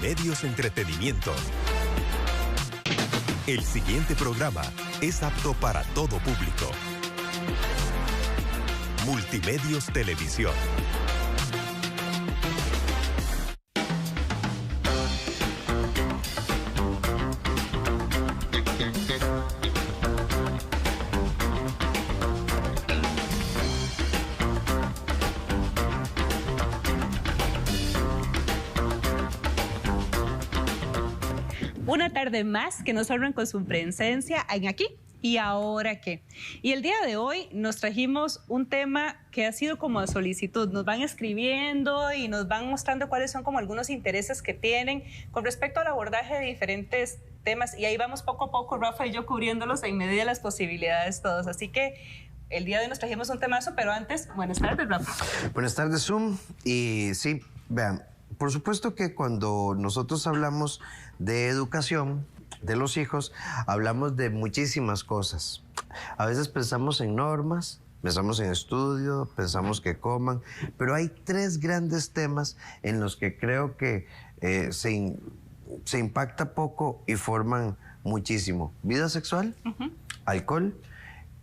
Multimedios Entretenimiento. El siguiente programa es apto para todo público. Multimedios Televisión. Una tarde más que nos honran con su presencia en Aquí y Ahora Qué. Y el día de hoy nos trajimos un tema que ha sido como a solicitud. Nos van escribiendo y nos van mostrando cuáles son como algunos intereses que tienen con respecto al abordaje de diferentes temas. Y ahí vamos poco a poco, Rafa y yo, cubriéndolos en medida de las posibilidades todos. Así que el día de hoy nos trajimos un temazo, pero antes, buenas tardes, Rafa. Buenas tardes, Zoom. Y sí, vean, por supuesto que cuando nosotros hablamos de educación de los hijos, hablamos de muchísimas cosas. A veces pensamos en normas, pensamos en estudio, pensamos que coman, pero hay tres grandes temas en los que creo que se impacta poco y forman muchísimo. Vida sexual, alcohol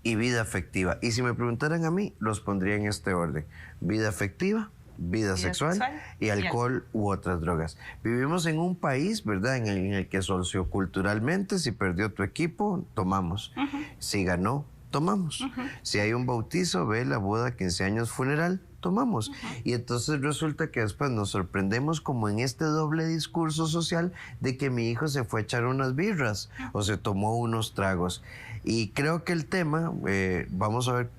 y vida afectiva. Y si me preguntaran a mí, los pondría en este orden. Vida afectiva, vida sexual y alcohol u otras drogas. Vivimos en un país, ¿verdad?, en el que socioculturalmente, si perdió tu equipo, tomamos. Si ganó, tomamos. Si hay un bautizo, vela, boda, 15 años, funeral, tomamos. Y entonces resulta que después nos sorprendemos como en este doble discurso social de que mi hijo se fue a echar unas birras o se tomó unos tragos. Y creo que el tema, vamos a ver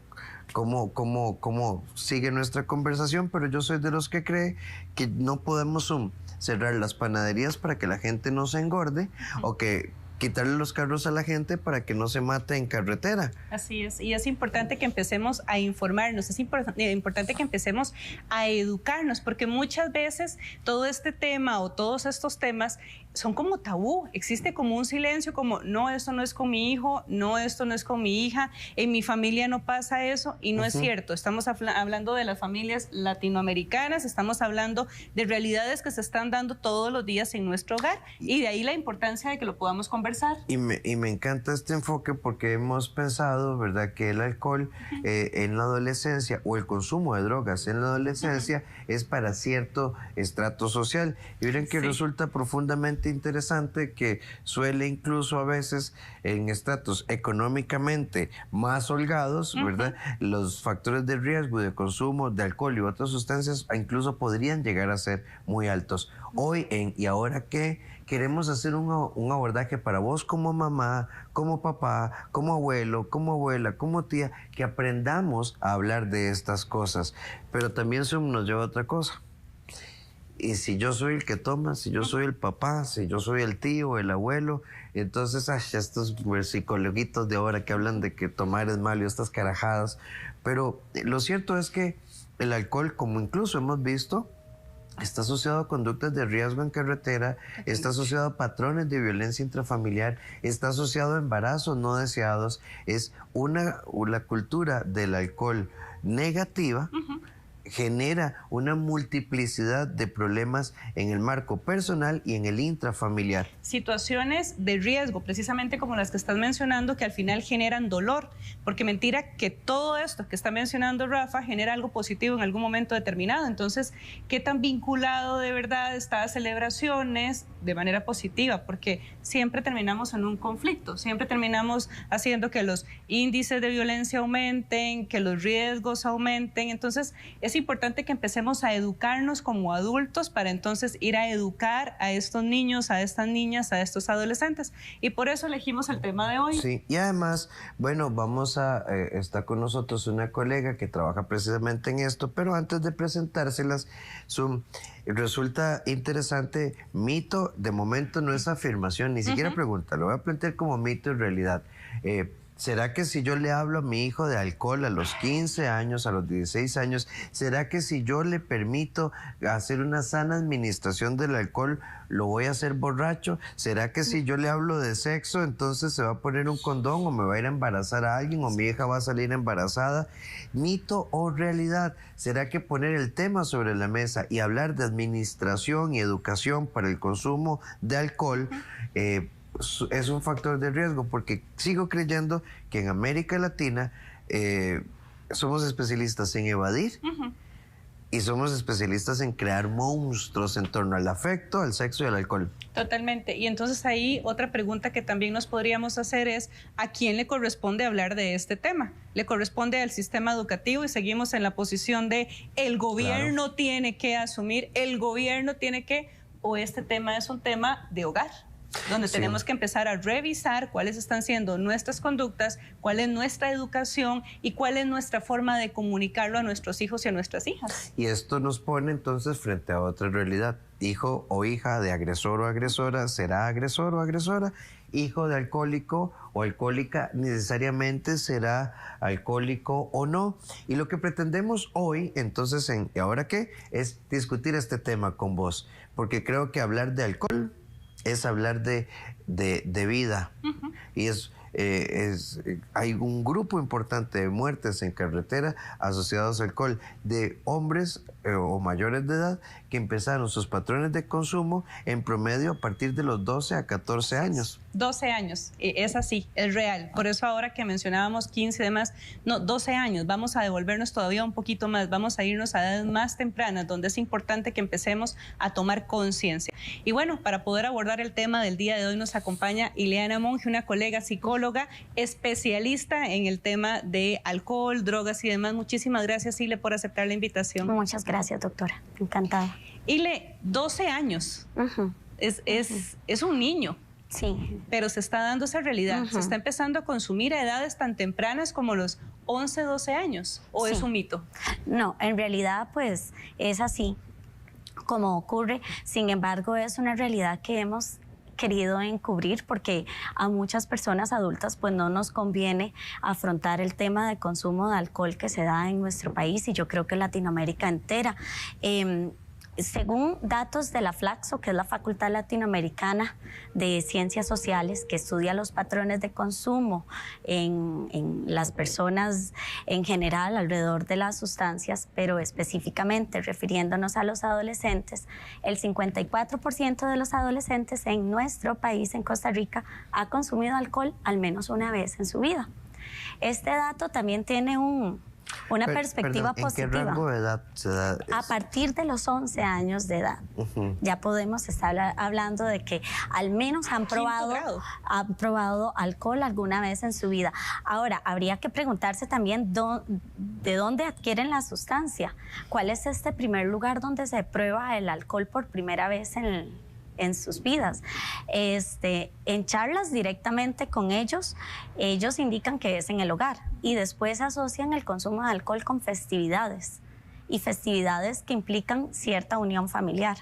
cómo sigue nuestra conversación, pero yo soy de los que cree que no podemos cerrar las panaderías para que la gente no se engorde o que quitarle los carros a la gente para que no se mate en carretera. Así es, y es importante que empecemos a informarnos, es importante que empecemos a educarnos, porque muchas veces todo este tema o todos estos temas son como tabú, existe como un silencio, como no, esto no es con mi hijo, no, esto no es con mi hija, en mi familia no pasa eso, y no es cierto. Estamos hablando de las familias latinoamericanas, estamos hablando de realidades que se están dando todos los días en nuestro hogar, y de ahí la importancia de que lo podamos conversar. Y me encanta este enfoque porque hemos pensado, ¿verdad?, que el alcohol en la adolescencia o el consumo de drogas en la adolescencia es para cierto estrato social. Y miren que resulta profundamente interesante que suele incluso a veces en estratos económicamente más holgados, ¿verdad?, los factores de riesgo de consumo de alcohol y otras sustancias incluso podrían llegar a ser muy altos. Hoy en ¿Y Ahora Qué? Queremos hacer un abordaje para vos como mamá, como papá, como abuelo, como abuela, como tía, que aprendamos a hablar de estas cosas. Pero también Zoom nos lleva a otra cosa. Y si yo soy el que toma, si yo soy el papá, si yo soy el tío, el abuelo, entonces estos psicologuitos de ahora que hablan de que tomar es malo y estas carajadas. Pero lo cierto es que el alcohol, como incluso hemos visto, está asociado a conductas de riesgo en carretera, está asociado a patrones de violencia intrafamiliar, está asociado a embarazos no deseados. Es la cultura del alcohol negativa, genera una multiplicidad de problemas en el marco personal y en el intrafamiliar. Situaciones de riesgo, precisamente como las que estás mencionando, que al final generan dolor, porque mentira que todo esto que está mencionando Rafa genera algo positivo en algún momento determinado. Entonces, ¿qué tan vinculado de verdad está a celebraciones de manera positiva? Porque siempre terminamos en un conflicto, siempre terminamos haciendo que los índices de violencia aumenten, que los riesgos aumenten. Entonces, es importante que empecemos a educarnos como adultos para entonces ir a educar a estos niños, a estas niñas, a estos adolescentes. Y por eso elegimos el tema de hoy. Sí, y además, bueno, vamos a estar con nosotros una colega que trabaja precisamente en esto, pero antes de presentárselas, resulta interesante, mito, de momento no es afirmación, ni siquiera pregunta, lo voy a plantear como mito en realidad. ¿Será que si yo le hablo a mi hijo de alcohol a los 15 años, a los 16 años, será que si yo le permito hacer una sana administración del alcohol, lo voy a hacer borracho? ¿Será que si yo le hablo de sexo, entonces se va a poner un condón o me va a ir a embarazar a alguien o mi hija va a salir embarazada? ¿Mito o realidad? ¿Será que poner el tema sobre la mesa y hablar de administración y educación para el consumo de alcohol es un factor de riesgo? Porque sigo creyendo que en América Latina somos especialistas en evadir y somos especialistas en crear monstruos en torno al afecto, al sexo y al alcohol. Totalmente. Y entonces ahí otra pregunta que también nos podríamos hacer es, ¿a quién le corresponde hablar de este tema? ¿Le corresponde al sistema educativo? Y seguimos en la posición de el gobierno tiene que asumir, el gobierno tiene que, o este tema es un tema de hogar, donde tenemos que empezar a revisar cuáles están siendo nuestras conductas, cuál es nuestra educación y cuál es nuestra forma de comunicarlo a nuestros hijos y a nuestras hijas. Y esto nos pone entonces frente a otra realidad. Hijo o hija de agresor o agresora será agresor o agresora. Hijo de alcohólico o alcohólica necesariamente será alcohólico o no. Y lo que pretendemos hoy, entonces, ¿y ahora qué? Es discutir este tema con vos. Porque creo que hablar de alcohol es hablar de vida. Y hay un grupo importante de muertes en carretera asociados al alcohol, de hombres o mayores de edad que empezaron sus patrones de consumo en promedio a partir de los 12 a 14 años. 12 años, es así, es real. Por eso ahora que mencionábamos 15 y demás, no, 12 años, vamos a devolvernos todavía un poquito más, vamos a irnos a edades más tempranas, donde es importante que empecemos a tomar conciencia. Y bueno, para poder abordar el tema del día de hoy nos acompaña Ileana Monge, una colega psicóloga, especialista en el tema de alcohol, drogas y demás. Muchísimas gracias, Ile, por aceptar la invitación. Muchas gracias, doctora. Encantada. Ile, 12 años, es un niño. Sí. Pero se está dando esa realidad, se está empezando a consumir a edades tan tempranas como los 11, 12 años, ¿o es un mito? No, en realidad pues es así como ocurre. Sin embargo, es una realidad que hemos querido encubrir porque a muchas personas adultas pues no nos conviene afrontar el tema de consumo de alcohol que se da en nuestro país, y yo creo que en Latinoamérica entera. Según datos de la FLACSO, que es la Facultad Latinoamericana de Ciencias Sociales, que estudia los patrones de consumo en las personas en general alrededor de las sustancias, pero específicamente refiriéndonos a los adolescentes, el 54% de los adolescentes en nuestro país, en Costa Rica, ha consumido alcohol al menos una vez en su vida. Este dato también tiene una perspectiva positiva. ¿En qué rango de edad se da eso? A partir de los 11 años de edad. Ya podemos estar hablando de que al menos han probado alcohol alguna vez en su vida. Ahora, habría que preguntarse también de dónde adquieren la sustancia. ¿Cuál es este primer lugar donde se prueba el alcohol por primera vez en sus vidas? En charlas directamente con ellos indican que es en el hogar, y después asocian el consumo de alcohol con festividades, y festividades que implican cierta unión familiar.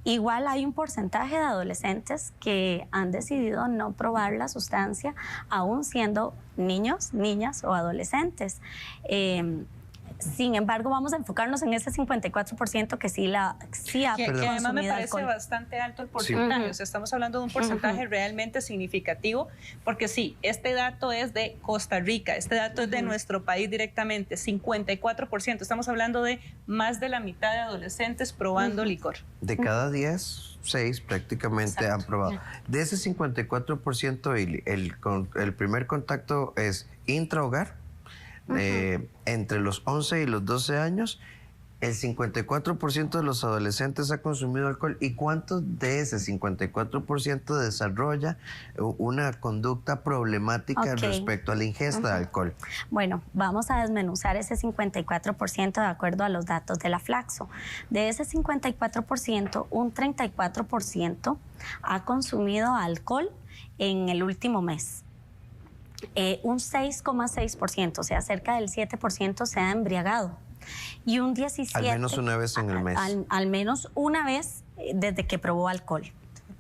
Igual hay un porcentaje de adolescentes que han decidido no probar la sustancia, aún siendo niños, niñas o adolescentes. Sin embargo, vamos a enfocarnos en ese 54% que sí ha que además me parece alcohol. Bastante alto el porcentaje. O sea, estamos hablando de un porcentaje realmente significativo, porque sí, este dato es de Costa Rica, este dato es de nuestro país directamente, 54%. Estamos hablando de más de la mitad de adolescentes probando licor. De cada 10, 6 prácticamente han probado. De ese 54%, el primer contacto es intrahogar. Entre los 11 y los 12 años, el 54% de los adolescentes ha consumido alcohol. ¿Y cuánto de ese 54% desarrolla una conducta problemática respecto a la ingesta de alcohol? Bueno, vamos a desmenuzar ese 54% de acuerdo a los datos de la FLACSO. De ese 54%, un 34% ha consumido alcohol en el último mes. Un 6,6%, o sea, cerca del 7% se ha embriagado. Y un 17%... Al menos una vez en el mes. Al menos una vez desde que probó alcohol.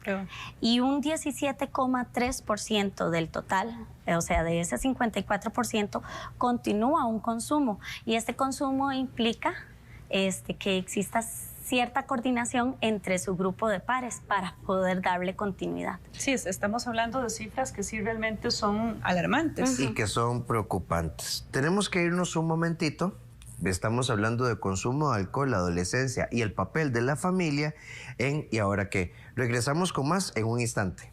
prueba. Y un 17,3% del total, o sea, de ese 54%, continúa un consumo. Y este consumo implica que exista cierta coordinación entre su grupo de pares para poder darle continuidad. Sí, estamos hablando de cifras que sí realmente son alarmantes. Y que son preocupantes. Tenemos que irnos un momentito. Estamos hablando de consumo de alcohol, la adolescencia y el papel de la familia en ¿Y ahora qué? Regresamos con más en un instante.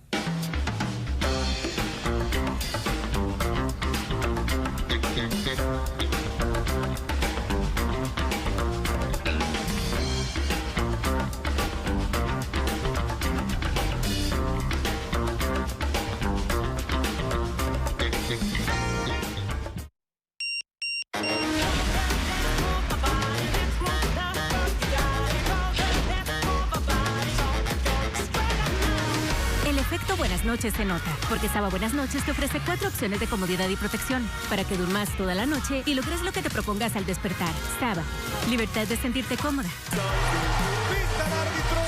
Buenas noches se nota, porque Saba Buenas Noches te ofrece 4 opciones de comodidad y protección para que durmas toda la noche y logres lo que te propongas al despertar. Saba, libertad de sentirte cómoda. ¡Pita el árbitro!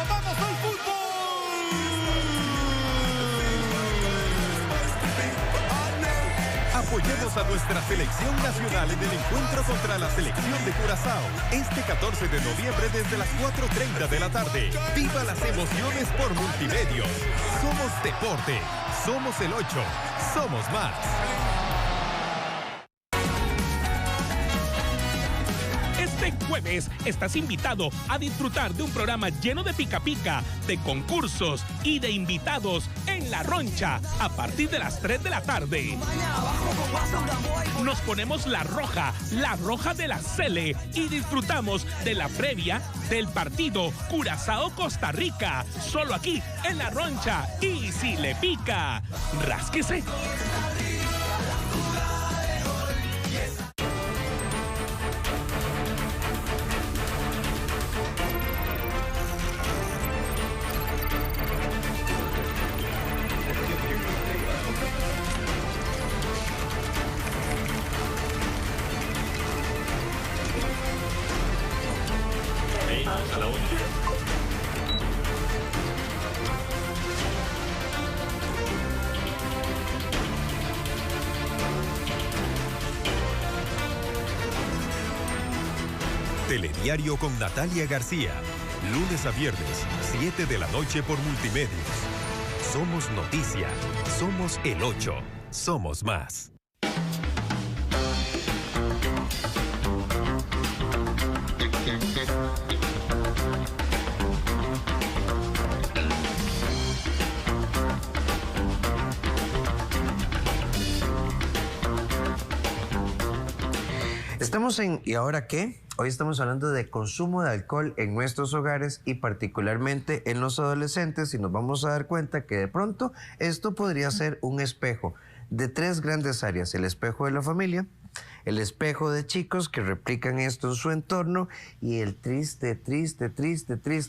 ¡Vamos al fútbol! Apoyemos a nuestra selección nacional en el encuentro contra la selección de Curazao. Este 14 de noviembre desde las 4:30 de la tarde. ¡Viva las emociones por Multimedios! Somos deporte. Somos el 8. Somos más. Este jueves estás invitado a disfrutar de un programa lleno de pica pica, de concursos y de invitados en La Roncha a partir de las 3 de la tarde. Nos ponemos la roja de la Cele y disfrutamos de la previa del partido Curazao-Costa Rica, solo aquí en La Roncha. Y si le pica, rásquese. Telediario con Natalia García. Lunes a viernes, 7 de la noche por Multimedios. Somos noticia. Somos el 8. Somos más. Estamos en ¿Y ahora qué? Hoy estamos hablando de consumo de alcohol en nuestros hogares y particularmente en los adolescentes, y nos vamos a dar cuenta que de pronto esto podría ser un espejo de 3 grandes áreas: el espejo de la familia, el espejo de chicos que replican esto en su entorno y el triste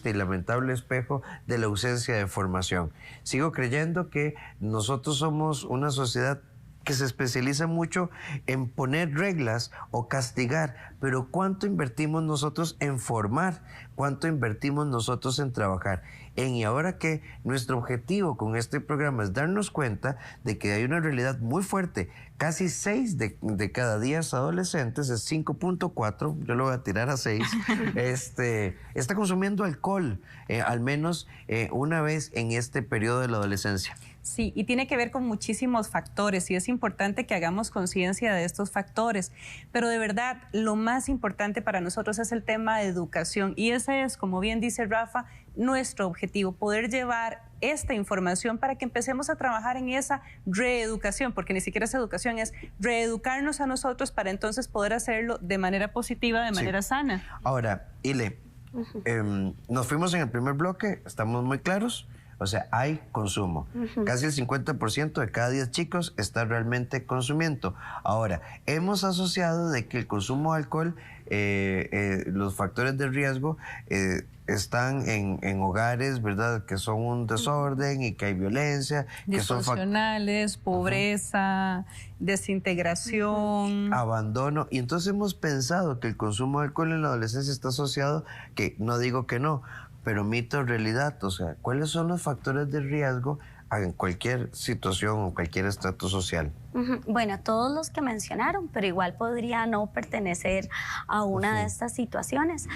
y lamentable espejo de la ausencia de formación. Sigo creyendo que nosotros somos una sociedad que se especializa mucho en poner reglas o castigar, pero ¿cuánto invertimos nosotros en formar? ¿Cuánto invertimos nosotros en trabajar? ¿Y ahora qué? Nuestro objetivo con este programa es darnos cuenta de que hay una realidad muy fuerte. Casi 6 de cada 10 adolescentes, es 5.4, yo lo voy a tirar a 6, está consumiendo alcohol, al menos una vez en este periodo de la adolescencia. Sí, y tiene que ver con muchísimos factores y es importante que hagamos conciencia de estos factores, pero de verdad lo más importante para nosotros es el tema de educación y ese es, como bien dice Rafa, nuestro objetivo, poder llevar esta información para que empecemos a trabajar en esa reeducación, porque ni siquiera es educación, es reeducarnos a nosotros para entonces poder hacerlo de manera positiva, de manera sana. Ahora, Ile, nos fuimos en el primer bloque, estamos muy claros. O sea, hay consumo. Casi el 50% de cada 10 chicos está realmente consumiendo. Ahora, hemos asociado de que el consumo de alcohol los factores de riesgo están en hogares, ¿verdad?, que son un desorden y que hay violencia. Disfuncionales, pobreza, desintegración. Abandono. Y entonces hemos pensado que el consumo de alcohol en la adolescencia está asociado, que no digo que no, pero mito o realidad. O sea, ¿cuáles son los factores de riesgo en cualquier situación o cualquier estrato social? Bueno, todos los que mencionaron, pero igual podría no pertenecer a una de estas situaciones.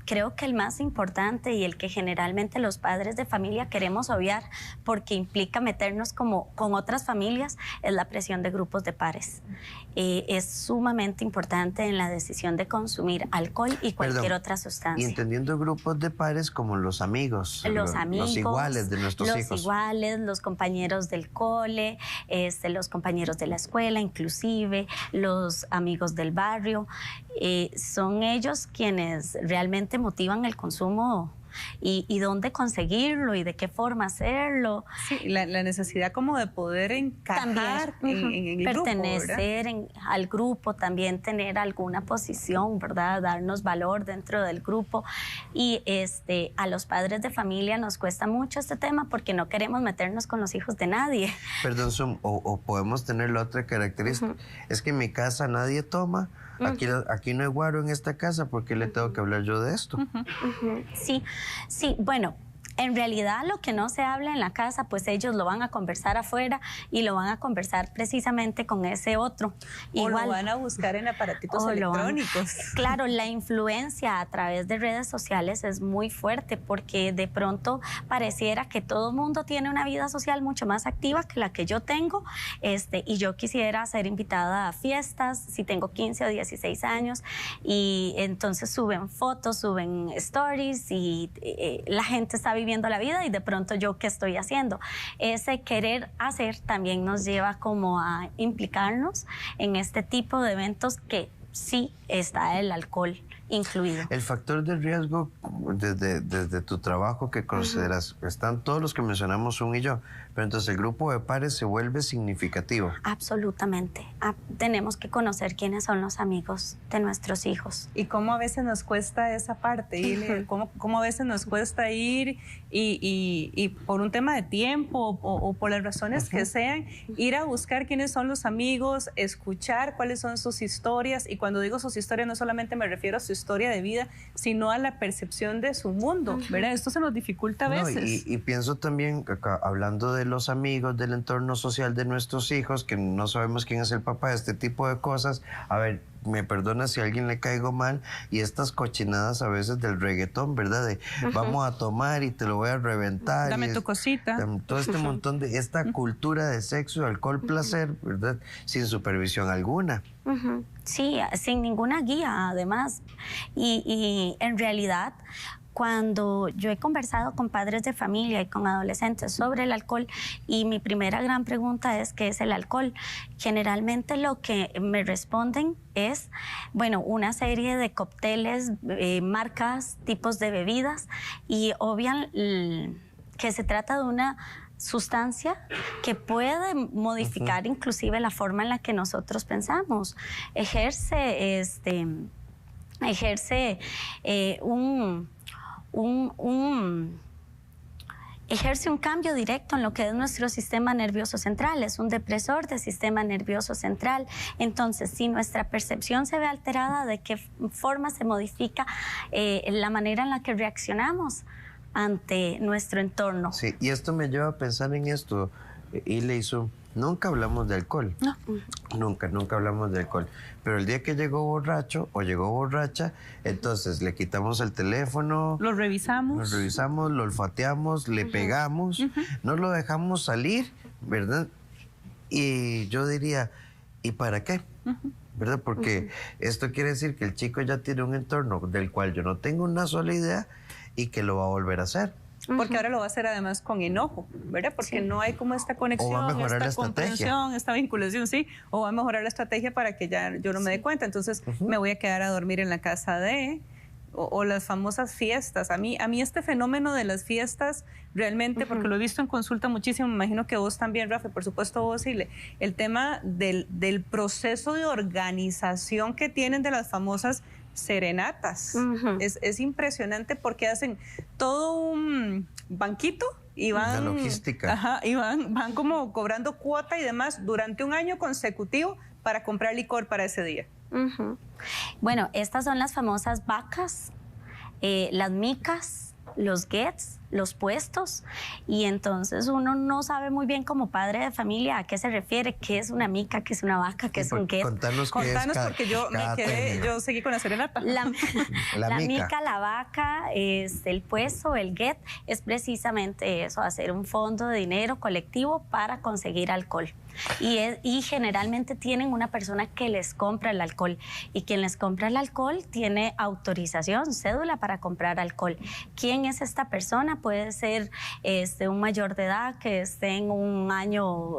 Creo que el más importante y el que generalmente los padres de familia queremos obviar porque implica meternos como con otras familias es la presión de grupos de pares. Es sumamente importante en la decisión de consumir alcohol y cualquier otra sustancia. Y entendiendo grupos de pares como los amigos. Los iguales de nuestros hijos. Los iguales, los compañeros del cole, los compañeros de la escuela, inclusive los amigos del barrio, son ellos quienes realmente motivan el consumo y dónde conseguirlo y de qué forma hacerlo. Sí, la necesidad como de poder encajar en el pertenecer al grupo, también tener alguna posición, ¿verdad? Darnos valor dentro del grupo. Y a los padres de familia nos cuesta mucho este tema porque no queremos meternos con los hijos de nadie. Perdón, o podemos tener la otra característica. Es que en mi casa nadie toma. Aquí no hay guaro en esta casa, ¿por qué le tengo que hablar yo de esto? Sí, bueno, en realidad lo que no se habla en la casa, pues ellos lo van a conversar afuera y lo van a conversar precisamente con ese otro. O lo van a buscar en aparatitos electrónicos. Claro, la influencia a través de redes sociales es muy fuerte porque de pronto pareciera que todo el mundo tiene una vida social mucho más activa que la que yo tengo, y yo quisiera ser invitada a fiestas si tengo 15 o 16 años y entonces suben fotos, suben stories y la gente está viviendo la vida y de pronto yo qué estoy haciendo. Ese querer hacer también nos lleva como a implicarnos en este tipo de eventos que sí está el alcohol incluido. El factor de riesgo desde tu trabajo que consideras, están todos los que mencionamos, y yo, pero entonces el grupo de pares se vuelve significativo. Absolutamente. Tenemos que conocer quiénes son los amigos de nuestros hijos. Y cómo a veces nos cuesta esa parte, cómo a veces nos cuesta ir y por un tema de tiempo o por las razones que sean, ir a buscar quiénes son los amigos, escuchar cuáles son sus historias, y cuando digo sus historias no solamente me refiero a su historia de vida, sino a la percepción de su mundo, ¿verdad? Esto se nos dificulta a veces. Y pienso también, acá, hablando de los amigos, del entorno social de nuestros hijos, que no sabemos quién es el papá, este tipo de cosas. A ver, me perdona si a alguien le caigo mal, y estas cochinadas a veces del reggaetón, ¿verdad? De vamos a tomar y te lo voy a reventar. Dame tu cosita. Todo este montón de esta cultura de sexo, alcohol, placer, ¿verdad? Sin supervisión alguna. Sí, sin ninguna guía, además. Y en realidad, cuando yo he conversado con padres de familia y con adolescentes sobre el alcohol, y mi primera gran pregunta es ¿qué es el alcohol? Generalmente lo que me responden es, bueno, una serie de cócteles, marcas, tipos de bebidas, y obvian que se trata de una sustancia que puede modificar inclusive la forma en la que nosotros pensamos. Ejerce un cambio directo en lo que es nuestro sistema nervioso central, es un depresor del sistema nervioso central. Entonces, si nuestra percepción se ve alterada, ¿de qué forma se modifica la manera en la que reaccionamos ante nuestro entorno? Sí, y esto me lleva a pensar en esto, Ileisu. Nunca hablamos de alcohol. No. Nunca hablamos de alcohol. Pero el día que llegó borracho o llegó borracha, entonces le quitamos el teléfono. Lo revisamos. Lo olfateamos, le pegamos, no lo dejamos salir, ¿verdad? Y yo diría, ¿y para qué? ¿Verdad? Porque esto quiere decir que el chico ya tiene un entorno del cual yo no tengo una sola idea y que lo va a volver a hacer. Porque ahora lo va a hacer además con enojo, ¿verdad? Porque no hay como esta conexión, esta comprensión, esta vinculación, sí. O va a mejorar la estrategia para que ya yo no me dé cuenta. Entonces me voy a quedar a dormir en la casa de... O las famosas fiestas. A mí este fenómeno de las fiestas realmente, porque lo he visto en consulta muchísimo, me imagino que vos también, Rafa, por supuesto vos, Ile, el tema del proceso de organización que tienen de las famosas serenatas. Es impresionante porque hacen todo un banquito y van... La logística. Ajá, y van como cobrando cuota y demás durante un año consecutivo para comprar licor para ese día. Bueno, estas son las famosas vacas, las micas, los gets, los puestos, y entonces uno no sabe muy bien como padre de familia a qué se refiere, qué es una mica, qué es una vaca, qué es un get. Contanos porque yo me quedé, yo seguí con la serenata. La mica, la vaca, el puesto, el get, es precisamente eso, hacer un fondo de dinero colectivo para conseguir alcohol. Y generalmente tienen una persona que les compra el alcohol, y quien les compra el alcohol tiene autorización, cédula para comprar alcohol. ¿Quién es esta persona? Puede ser un mayor de edad que esté en un año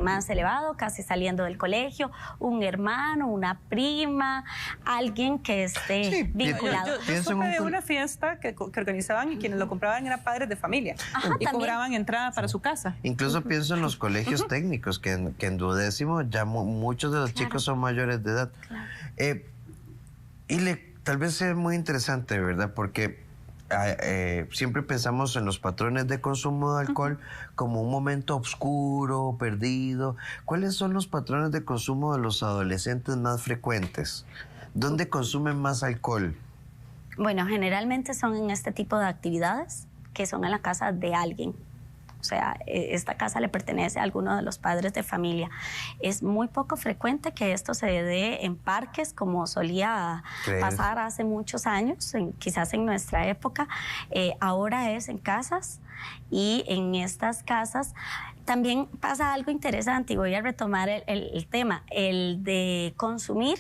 más elevado, casi saliendo del colegio, un hermano, una prima, alguien que esté vinculado. Yo supe de una fiesta que organizaban y quienes lo compraban eran padres de familia. Y cobraban entrada para su casa. Incluso pienso en los colegios técnicos, que en 12º ya muchos de los chicos son mayores de edad. Tal vez sea muy interesante, ¿verdad? Porque siempre pensamos en los patrones de consumo de alcohol como un momento oscuro, perdido. ¿Cuáles son los patrones de consumo de los adolescentes más frecuentes? ¿Dónde consumen más alcohol? Bueno, generalmente son en este tipo de actividades que son en la casa de alguien. O sea, esta casa le pertenece a alguno de los padres de familia. Es muy poco frecuente que esto se dé en parques, como solía pasar hace muchos años, quizás en nuestra época. Ahora es en casas, y en estas casas también pasa algo interesante, y voy a retomar el tema, el de consumir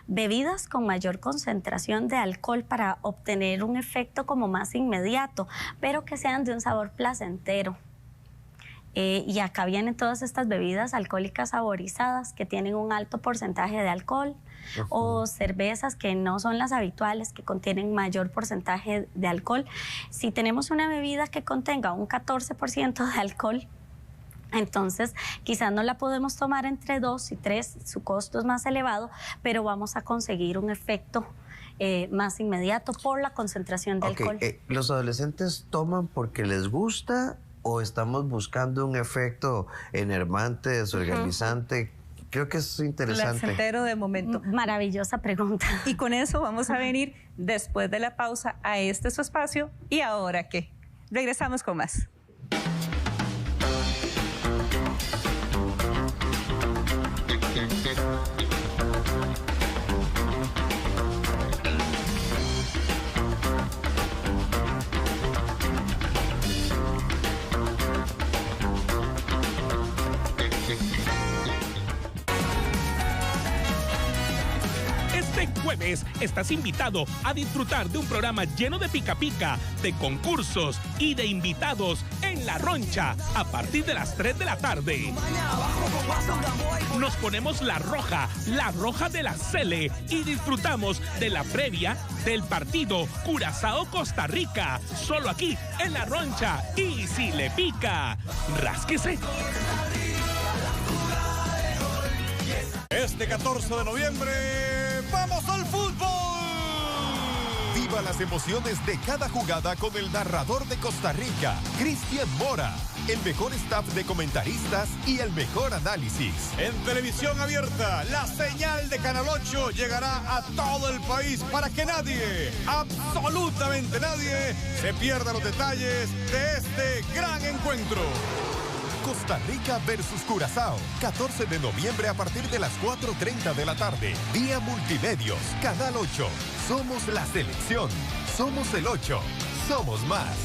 bebidas con mayor concentración de alcohol para obtener un efecto como más inmediato, pero que sean de un sabor placentero. Y acá vienen todas estas bebidas alcohólicas saborizadas que tienen un alto porcentaje de alcohol, o cervezas que no son las habituales, que contienen mayor porcentaje de alcohol. Si tenemos una bebida que contenga un 14% de alcohol, entonces quizás no la podemos tomar entre 2 y 3, su costo es más elevado, pero vamos a conseguir un efecto más inmediato por la concentración de alcohol. ¿Los adolescentes toman porque les gusta o estamos buscando un efecto enervante, desorganizante? Creo que es interesante. Placentero de momento. Maravillosa pregunta. Y con eso vamos a venir después de la pausa a su espacio. ¿Y ahora qué? Regresamos con más. Jueves estás invitado a disfrutar de un programa lleno de pica pica, de concursos y de invitados en La Roncha a partir de las 3 de la tarde. Nos ponemos la roja de la Cele, y disfrutamos de la previa del partido Curazao-Costa Rica, solo aquí en La Roncha. Y si le pica, rásquese. Este 14 de noviembre, ¡vamos al fútbol! Viva las emociones de cada jugada con el narrador de Costa Rica, Cristian Mora, el mejor staff de comentaristas y el mejor análisis. En televisión abierta, la señal de Canal 8 llegará a todo el país para que nadie, absolutamente nadie, se pierda los detalles de este gran encuentro. Costa Rica versus Curazao, 14 de noviembre a partir de las 4:30 de la tarde. Vía Multimedios, Canal 8. Somos la selección. Somos el 8. Somos más.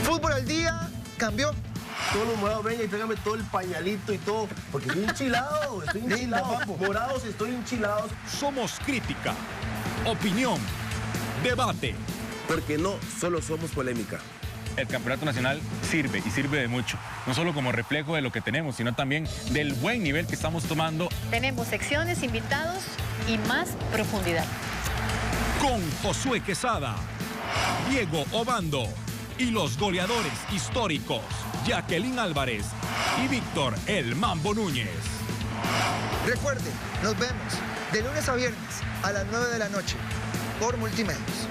Fútbol al día cambió. Todos los morados, venga y tráigame todo el pañalito y todo, porque estoy enchilado, morados, estoy enchilados. Somos crítica, opinión, debate. Porque no solo somos polémica. El campeonato nacional sirve, y sirve de mucho, no solo como reflejo de lo que tenemos, sino también del buen nivel que estamos tomando. Tenemos secciones, invitados y más profundidad. Con Josué Quesada, Diego Obando, y los goleadores históricos, Jacqueline Álvarez y Víctor El Mambo Núñez. Recuerde, nos vemos de lunes a viernes a las 9 de la noche por Multimedios.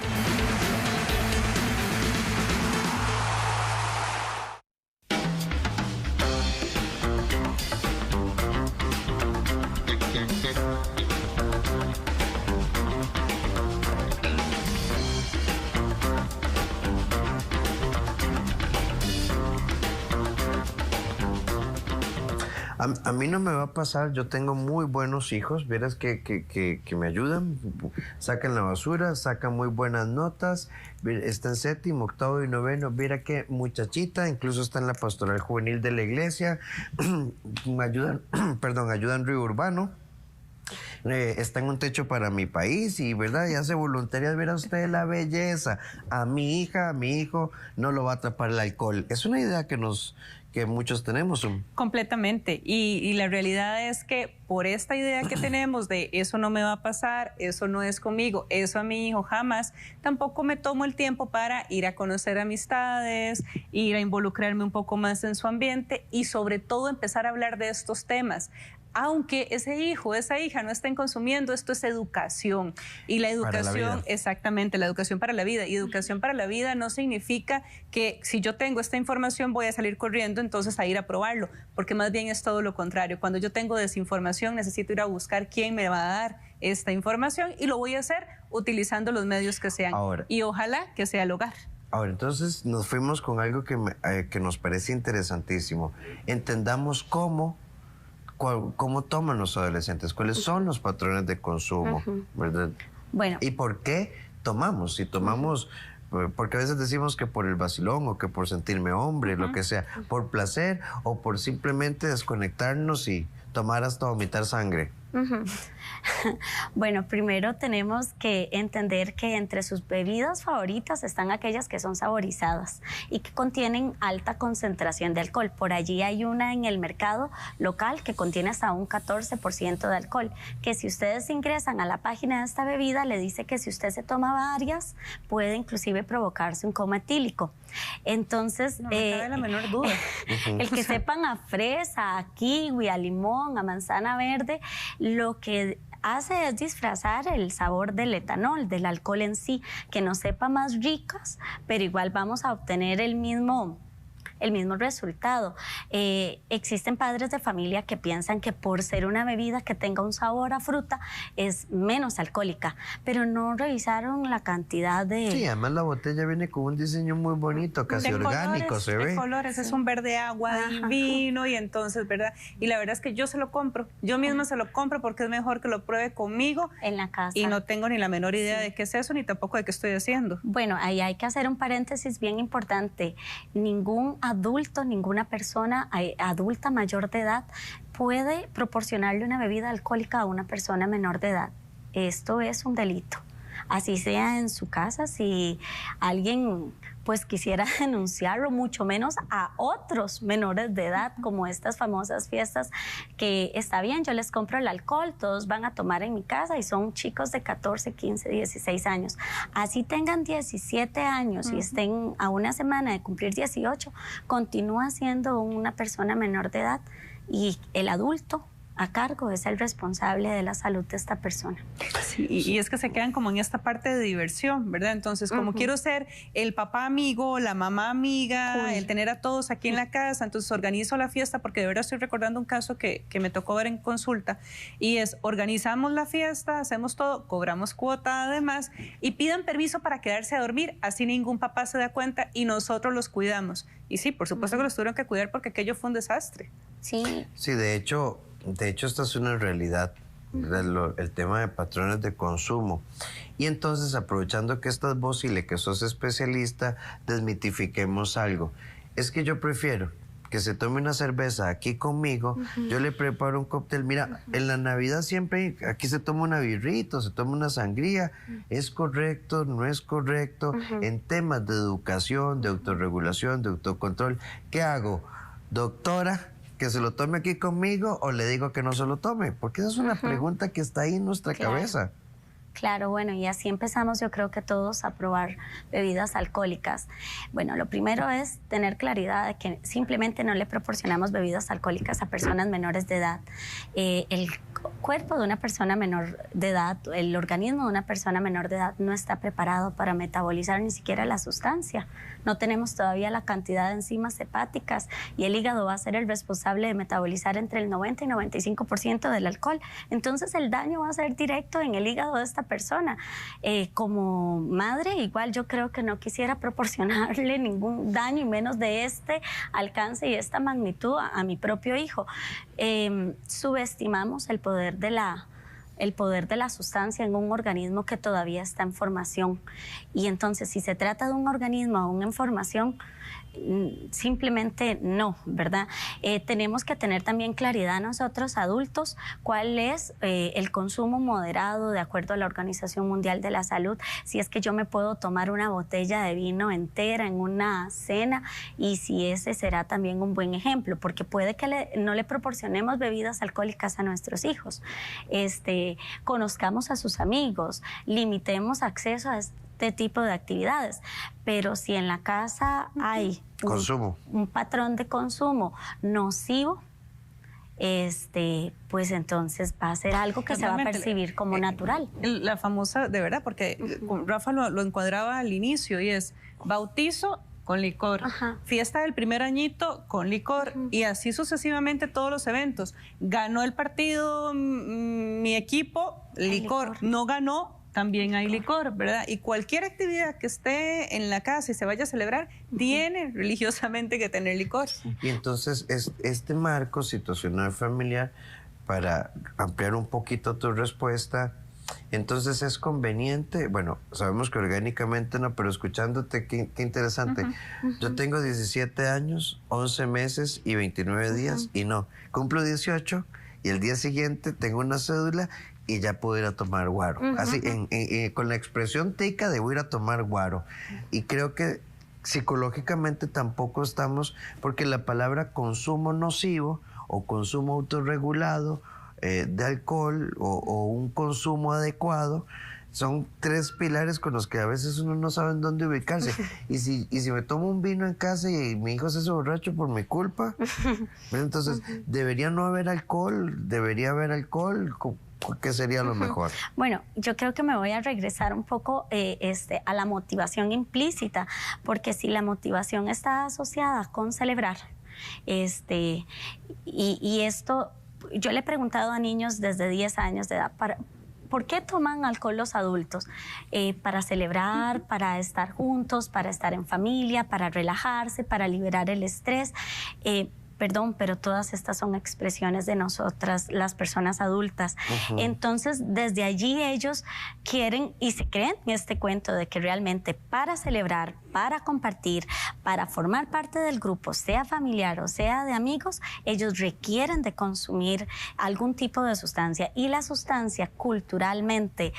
A mí no me va a pasar, yo tengo muy buenos hijos, vieras que me ayudan, sacan la basura, sacan muy buenas notas, está en séptimo, octavo y noveno, mira qué muchachita, incluso está en la pastoral juvenil de la iglesia, me ayudan, ayudan Río Urbano. Está en un techo para mi país y, ¿verdad? Y hace voluntarias, verá usted la belleza. A mi hija, a mi hijo, no lo va a atrapar el alcohol. Es una idea que muchos tenemos. Completamente. Y la realidad es que por esta idea que tenemos de eso no me va a pasar, eso no es conmigo, eso a mi hijo jamás, tampoco me tomo el tiempo para ir a conocer amistades, ir a involucrarme un poco más en su ambiente y sobre todo empezar a hablar de estos temas. Aunque ese hijo, esa hija no estén consumiendo, esto es educación. Y la educación, exactamente, la educación para la vida. Y educación para la vida no significa que si yo tengo esta información voy a salir corriendo entonces a ir a probarlo, porque más bien es todo lo contrario. Cuando yo tengo desinformación necesito ir a buscar quién me va a dar esta información y lo voy a hacer utilizando los medios que sean. Y ojalá que sea el hogar. Ahora, entonces nos fuimos con algo que nos parece interesantísimo. Entendamos cómo toman los adolescentes, cuáles son los patrones de consumo, ¿verdad? Bueno. ¿Y por qué tomamos? Si tomamos, porque a veces decimos que por el vacilón o que por sentirme hombre, lo que sea, por placer o por simplemente desconectarnos y tomar hasta vomitar sangre. Bueno, primero tenemos que entender que entre sus bebidas favoritas están aquellas que son saborizadas y que contienen alta concentración de alcohol. Por allí hay una en el mercado local que contiene hasta un 14% de alcohol, que si ustedes ingresan a la página de esta bebida le dice que si usted se toma varias puede inclusive provocarse un coma etílico. Entonces, no me cabe la menor duda. El que sepan a fresa, a kiwi, a limón, a manzana verde, lo que hace es disfrazar el sabor del etanol, del alcohol en sí, que nos sepa más ricas, pero igual vamos a obtener el mismo resultado. Existen padres de familia que piensan que por ser una bebida que tenga un sabor a fruta es menos alcohólica, pero no revisaron la cantidad de... Sí, además la botella viene con un diseño muy bonito, casi orgánico, se ve. De colores, es un verde agua divino y entonces, ¿verdad? Y la verdad es que yo se lo compro, yo misma se lo compro porque es mejor que lo pruebe conmigo en la casa. Y no tengo ni la menor idea de qué es eso, ni tampoco de qué estoy haciendo. Bueno, ahí hay que hacer un paréntesis bien importante. Ningún adulto, ninguna persona adulta mayor de edad puede proporcionarle una bebida alcohólica a una persona menor de edad. Esto es un delito. Así sea en su casa, si alguien pues quisiera denunciarlo, mucho menos a otros menores de edad, como estas famosas fiestas que está bien, yo les compro el alcohol, todos van a tomar en mi casa y son chicos de 14, 15, 16 años. Así tengan 17 años y estén a una semana de cumplir 18, continúa siendo una persona menor de edad y el adulto a cargo es el responsable de la salud de esta persona. Sí, y es que se quedan como en esta parte de diversión, ¿verdad? Entonces, como quiero ser el papá amigo, la mamá amiga, el tener a todos aquí en la casa, entonces organizo la fiesta, porque de verdad estoy recordando un caso que me tocó ver en consulta, y es, organizamos la fiesta, hacemos todo, cobramos cuota además, y pidan permiso para quedarse a dormir, así ningún papá se da cuenta y nosotros los cuidamos. Y sí, por supuesto que los tuvieron que cuidar porque aquello fue un desastre. Sí. Sí, de hecho, esta es una realidad, el tema de patrones de consumo. Y entonces, aprovechando que estás vos, Ile, que sos especialista, desmitifiquemos algo. Es que yo prefiero que se tome una cerveza aquí conmigo, yo le preparo un cóctel. Mira, en la Navidad siempre aquí se toma una birrita, se toma una sangría. ¿Es correcto? ¿No es correcto? En temas de educación, de autorregulación, de autocontrol, ¿qué hago? Doctora, ¿que se lo tome aquí conmigo o le digo que no se lo tome? Porque esa es una pregunta que está ahí en nuestra cabeza. Claro, bueno, y así empezamos yo creo que todos a probar bebidas alcohólicas. Bueno, lo primero es tener claridad de que simplemente no le proporcionamos bebidas alcohólicas a personas menores de edad. El cuerpo de una persona menor de edad, el organismo de una persona menor de edad no está preparado para metabolizar ni siquiera la sustancia. No tenemos todavía la cantidad de enzimas hepáticas y el hígado va a ser el responsable de metabolizar entre el 90 y 95% del alcohol. Entonces el daño va a ser directo en el hígado de esta persona. Como madre, igual yo creo que no quisiera proporcionarle ningún daño y menos de este alcance y esta magnitud a mi propio hijo. Subestimamos el poder de la sustancia en un organismo que todavía está en formación. Y entonces, si se trata de un organismo aún en formación, simplemente no, ¿verdad? Tenemos que tener también claridad nosotros adultos cuál es el consumo moderado de acuerdo a la Organización Mundial de la Salud. Si es que yo me puedo tomar una botella de vino entera en una cena y si ese será también un buen ejemplo, porque puede que no le proporcionemos bebidas alcohólicas a nuestros hijos. Conozcamos a sus amigos, limitemos acceso a este tipo de actividades, pero si en la casa hay un patrón de consumo nocivo, pues entonces va a ser algo que se va a percibir como natural. La famosa, de verdad, porque Rafa lo encuadraba al inicio y es bautizo con licor, fiesta del primer añito con licor y así sucesivamente todos los eventos. Ganó el partido mi equipo, licor. No ganó, también hay licor, ¿verdad? Y cualquier actividad que esté en la casa y se vaya a celebrar, tiene religiosamente que tener licor. Y entonces este marco situacional familiar, para ampliar un poquito tu respuesta, entonces es conveniente, bueno, sabemos que orgánicamente no, pero escuchándote, qué interesante. Yo tengo 17 años, 11 meses y 29 días y no, cumplo 18 y el día siguiente tengo una cédula y ya puedo ir a tomar guaro. Así, con la expresión tica de voy a ir a tomar guaro. Y creo que psicológicamente tampoco estamos, porque la palabra consumo nocivo o consumo autorregulado de alcohol o un consumo adecuado son tres pilares con los que a veces uno no sabe en dónde ubicarse. Y si me tomo un vino en casa y mi hijo se hace borracho por mi culpa, entonces debería no haber alcohol, debería haber alcohol. ¿Qué sería lo mejor? Bueno, yo creo que me voy a regresar un poco a la motivación implícita, porque si la motivación está asociada con celebrar, y esto, yo le he preguntado a niños desde 10 años de edad, ¿por qué toman alcohol los adultos? Para celebrar, para estar juntos, para estar en familia, para relajarse, para liberar el estrés. Perdón, pero todas estas son expresiones de nosotras, las personas adultas. Entonces, desde allí ellos quieren y se creen este cuento de que realmente para celebrar, para compartir, para formar parte del grupo, sea familiar o sea de amigos, ellos requieren de consumir algún tipo de sustancia. Y la sustancia culturalmente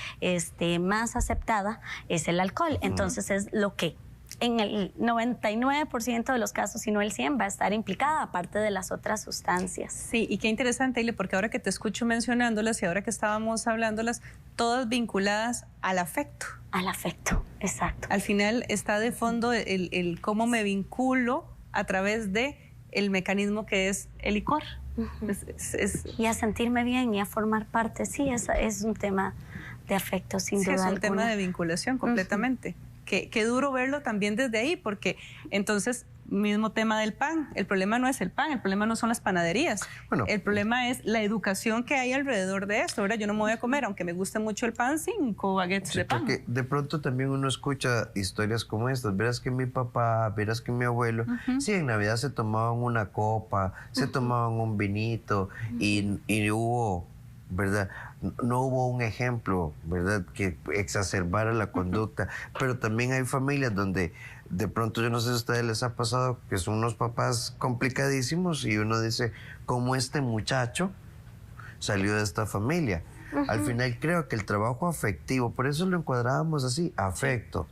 más aceptada es el alcohol. Entonces, es lo que en el 99% de los casos, si no el 100%, va a estar implicada, aparte de las otras sustancias. Sí, y qué interesante, Ile, porque ahora que te escucho mencionándolas y ahora que estábamos hablándolas, todas vinculadas al afecto. Al afecto, exacto. Al final está de fondo el cómo me vinculo a través de el mecanismo que es el licor. Y a sentirme bien y a formar parte, sí, es un tema de afecto, sin duda alguna. Es un tema de vinculación completamente. Qué duro verlo también desde ahí, porque entonces, mismo tema del pan, el problema no es el pan, el problema no son las panaderías, el problema es la educación que hay alrededor de esto. Ahora yo no me voy a comer, aunque me guste mucho el pan, 5 baguettes de pan. Porque de pronto también uno escucha historias como estas, verás que mi papá, verás que mi abuelo, sí, en Navidad se tomaban una copa, se tomaban un vinito y hubo, ¿verdad? No hubo un ejemplo, ¿verdad?, que exacerbara la conducta, pero también hay familias donde de pronto, yo no sé si a ustedes les ha pasado, que son unos papás complicadísimos y uno dice, ¿cómo este muchacho salió de esta familia? Al final creo que el trabajo afectivo, por eso lo encuadrábamos así, afecto,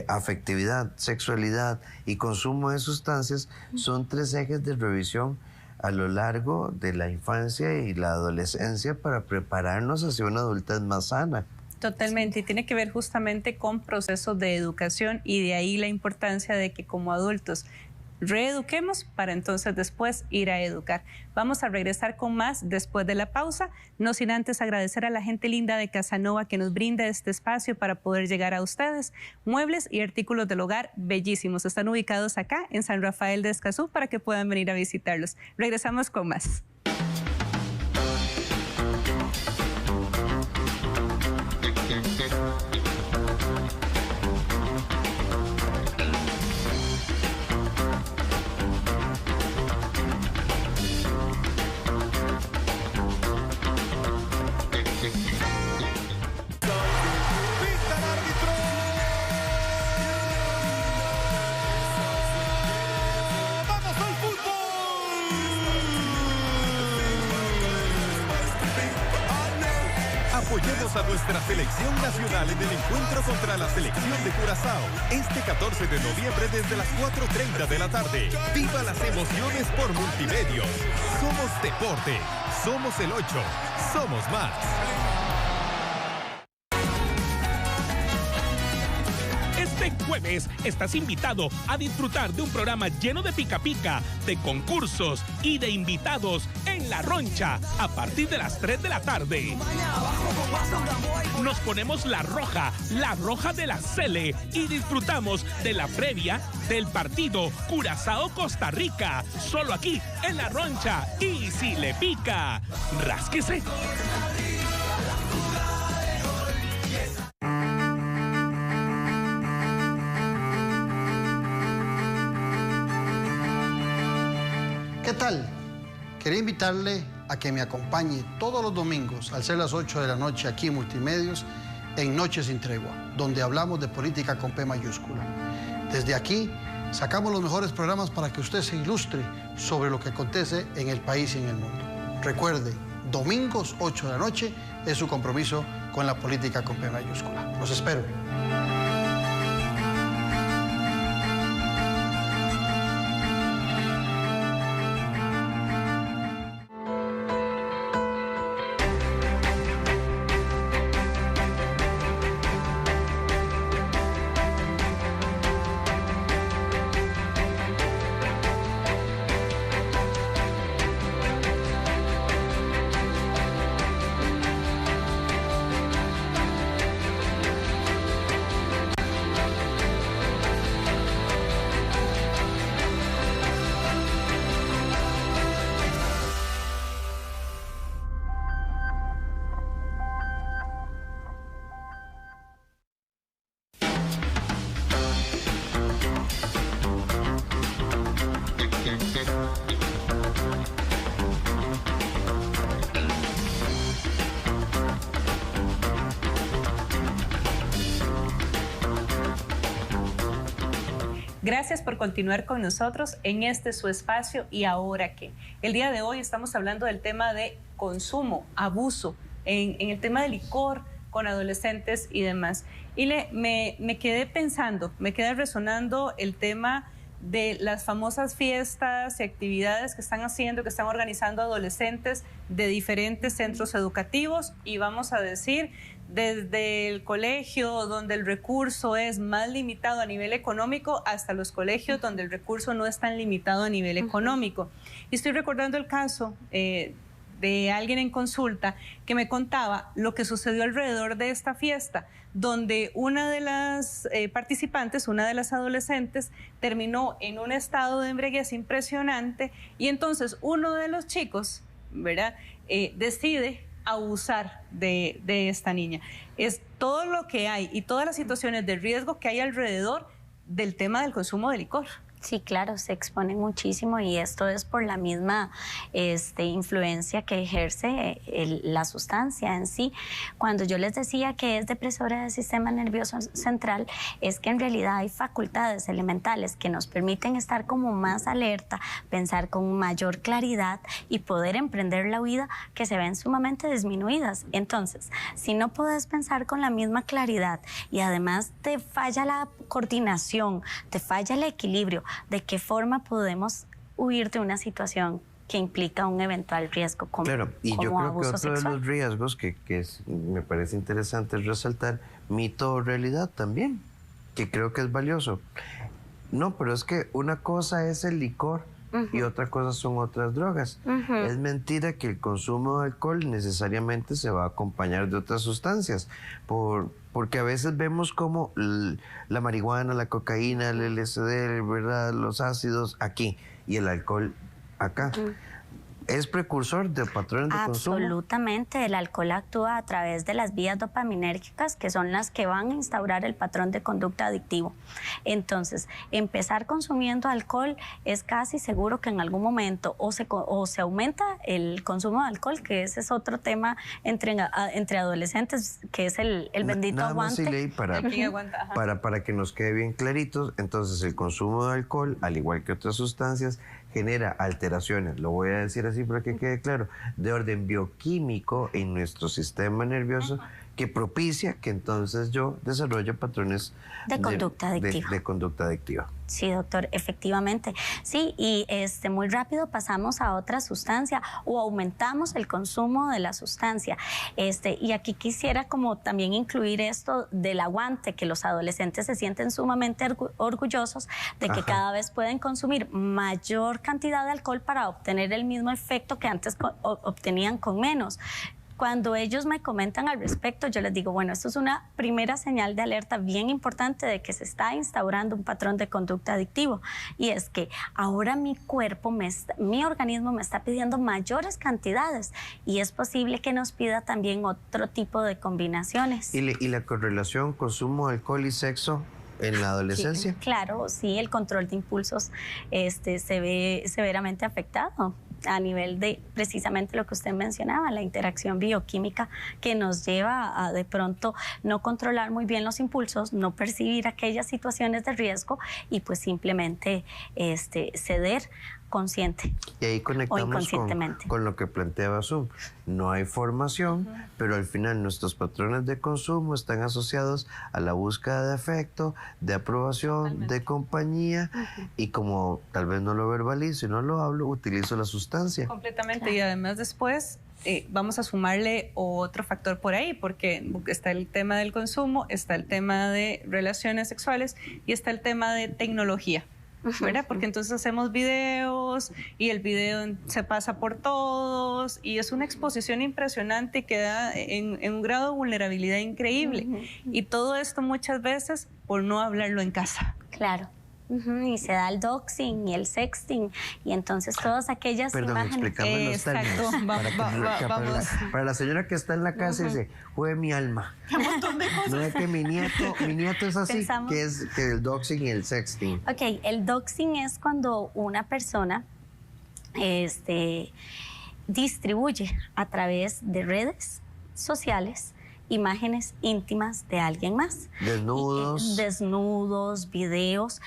afectividad, sexualidad y consumo de sustancias, son 3 ejes de revisión a lo largo de la infancia y la adolescencia para prepararnos hacia una adultez más sana. Totalmente, y tiene que ver justamente con procesos de educación, y de ahí la importancia de que como adultos reeduquemos para entonces después ir a educar. Vamos a regresar con más después de la pausa, no sin antes agradecer a la gente linda de Casanova que nos brinda este espacio para poder llegar a ustedes. Muebles y artículos del hogar bellísimos están ubicados acá en San Rafael de Escazú para que puedan venir a visitarlos. Regresamos con más. Apoyemos a nuestra selección nacional en el encuentro contra la selección de Curazao este 14 de noviembre desde las 4:30 de la tarde. ¡Viva las emociones por Multimedios! Somos deporte, somos el 8, somos más. Este jueves estás invitado a disfrutar de un programa lleno de pica pica, de concursos y de invitados en La Roncha a partir de las 3 de la tarde. Nos ponemos la roja de la Cele, y disfrutamos de la previa del partido Curazao-Costa Rica, solo aquí en La Roncha. Y si le pica, rásquese. ¿Qué tal? Quería invitarle a que me acompañe todos los domingos al ser las 8 de la noche aquí en Multimedios en Noches sin Tregua, donde hablamos de política con P mayúscula. Desde aquí sacamos los mejores programas para que usted se ilustre sobre lo que acontece en el país y en el mundo. Recuerde, domingos 8 de la noche es su compromiso con la política con P mayúscula. Los espero. Gracias por continuar con nosotros en este su espacio ¿Y ahora qué? El día de hoy estamos hablando del tema de consumo, abuso, en el tema del licor con adolescentes y demás. Y me quedé pensando, me queda resonando el tema de las famosas fiestas y actividades que están haciendo, que están organizando adolescentes de diferentes centros educativos, y vamos a decir desde el colegio donde el recurso es más limitado a nivel económico hasta los colegios donde el recurso no es tan limitado a nivel económico. Y estoy recordando el caso de alguien en consulta que me contaba lo que sucedió alrededor de esta fiesta, donde una de las participantes, una de las adolescentes, terminó en un estado de embriaguez impresionante, y entonces uno de los chicos, ¿verdad?, decide abusar de esta niña. Es todo lo que hay y todas las situaciones de riesgo que hay alrededor del tema del consumo de licor. Sí, claro, se expone muchísimo, y esto es por la misma influencia que ejerce la sustancia en sí. Cuando yo les decía que es depresora del sistema nervioso central, es que en realidad hay facultades elementales que nos permiten estar como más alerta, pensar con mayor claridad y poder emprender la vida, que se ven sumamente disminuidas. Entonces, si no puedes pensar con la misma claridad y además te falla la coordinación, te falla el equilibrio, ¿de qué forma podemos huir de una situación que implica un eventual riesgo como, claro, y yo creo abuso que otro sexual. de los riesgos me parece interesante resaltar, mito o realidad también, que creo que es valioso. No, pero es que una cosa es el licor y otra cosa son otras drogas. Es mentira que el consumo de alcohol necesariamente se va a acompañar de otras sustancias, porque a veces vemos como la marihuana, la cocaína, el LSD, ¿verdad?, los ácidos aquí y el alcohol acá. ¿Es precursor de patrones de consumo? Absolutamente. El alcohol actúa a través de las vías dopaminérgicas, que son las que van a instaurar el patrón de conducta adictivo. Entonces, empezar consumiendo alcohol es casi seguro que en algún momento o se aumenta el consumo de alcohol, que ese es otro tema entre adolescentes, que es el bendito Nada más, aguante. Siley, para que nos quede bien claritos, entonces el consumo de alcohol, al igual que otras sustancias, genera alteraciones, lo voy a decir así para que quede claro, de orden bioquímico en nuestro sistema nervioso, que propicia que entonces yo desarrolle patrones de conducta adictiva. De conducta adictiva. Sí, doctor, efectivamente. Sí, y muy rápido pasamos a otra sustancia o aumentamos el consumo de la sustancia. Y aquí quisiera como también incluir esto del aguante, que los adolescentes se sienten sumamente orgullosos de que cada vez pueden consumir mayor cantidad de alcohol para obtener el mismo efecto que antes obtenían con menos. Cuando ellos me comentan al respecto, yo les digo, bueno, esto es una primera señal de alerta bien importante de que se está instaurando un patrón de conducta adictivo. Y es que ahora mi cuerpo, mi organismo me está pidiendo mayores cantidades y es posible que nos pida también otro tipo de combinaciones. ¿Y la correlación consumo de alcohol y sexo en la adolescencia? Sí, claro, sí, el control de impulsos se ve severamente afectado a nivel de precisamente lo que usted mencionaba, la interacción bioquímica que nos lleva a de pronto no controlar muy bien los impulsos, no percibir aquellas situaciones de riesgo y pues simplemente ceder consciente. Y ahí conectamos con lo que planteaba Zoom. No hay formación, pero al final nuestros patrones de consumo están asociados a la búsqueda de afecto, de aprobación, de compañía, y como tal vez no lo verbalizo y no lo hablo, utilizo la sustancia. Completamente, y además después vamos a sumarle otro factor por ahí, porque está el tema del consumo, está el tema de relaciones sexuales y está el tema de tecnología, ¿verdad? Porque entonces hacemos videos y el video se pasa por todos y es una exposición impresionante y queda en un grado de vulnerabilidad increíble. Y todo esto muchas veces por no hablarlo en casa. Claro. Y se da el doxing y el sexting y entonces todas aquellas imágenes. Explícame los términos. Para la señora que está en la casa y dice, fue mi alma. Un montón de cosas. No es que mi nieto es así, que es el doxing y el sexting. Ok, el doxing es cuando una persona distribuye a través de redes sociales imágenes íntimas de alguien más. Desnudos. Desnudos, videos.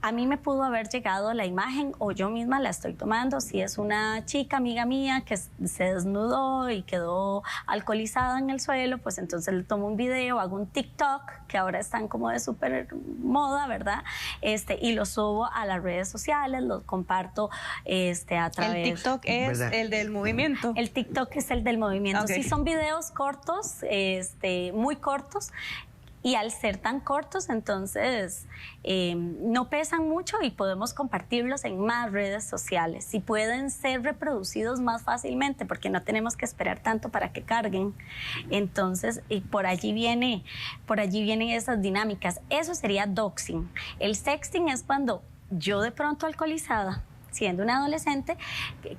A mí me pudo haber llegado la imagen o yo misma la estoy tomando. Si es una chica amiga mía que se desnudó y quedó alcoholizada en el suelo, pues entonces le tomo un video, hago un TikTok, que ahora están como de súper moda, ¿verdad? Y lo subo a las redes sociales, lo comparto a través... El TikTok es el del movimiento. El TikTok es el del movimiento. Okay. Sí, son videos cortos, muy cortos. Y al ser tan cortos, entonces no pesan mucho y podemos compartirlos en más redes sociales. Y pueden ser reproducidos más fácilmente porque no tenemos que esperar tanto para que carguen. Entonces, y por allí vienen esas dinámicas. Eso sería doxing. El sexting es cuando yo de pronto alcoholizada, siendo una adolescente,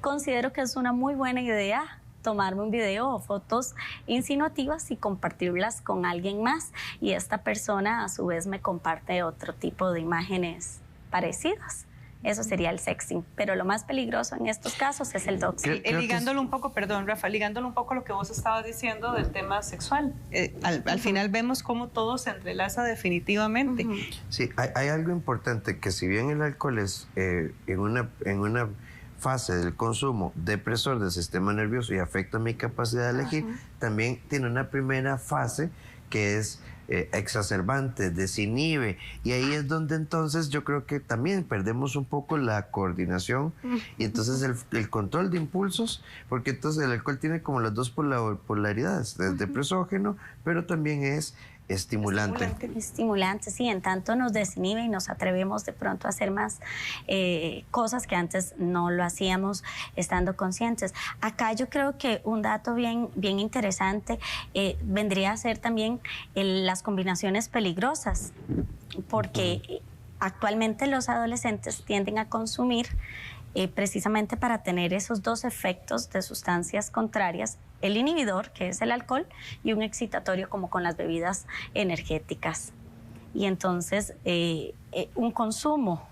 considero que es una muy buena idea tomarme un video o fotos insinuativas y compartirlas con alguien más y esta persona a su vez me comparte otro tipo de imágenes parecidas. Eso sería el sexting, pero lo más peligroso en estos casos es el doxing. Ligándolo un poco, perdón Rafa, ligándolo un poco a lo que vos estabas diciendo del tema sexual. Al final vemos cómo todo se entrelaza definitivamente. Sí, hay algo importante, que si bien el alcohol es en una fase del consumo depresor del sistema nervioso y afecta mi capacidad de elegir, también tiene una primera fase que es exacerbante, desinhibe, y ahí es donde entonces yo creo que también perdemos un poco la coordinación y entonces el control de impulsos, porque entonces el alcohol tiene como las dos polaridades, es depresógeno, pero también es estimulante. Estimulante, sí, en tanto nos desinhibe y nos atrevemos de pronto a hacer más cosas que antes no lo hacíamos estando conscientes. Acá yo creo que un dato bien interesante vendría a ser también las combinaciones peligrosas, porque actualmente los adolescentes tienden a consumir precisamente para tener esos dos efectos de sustancias contrarias, el inhibidor, que es el alcohol, y un excitatorio como con las bebidas energéticas. Y entonces un consumo.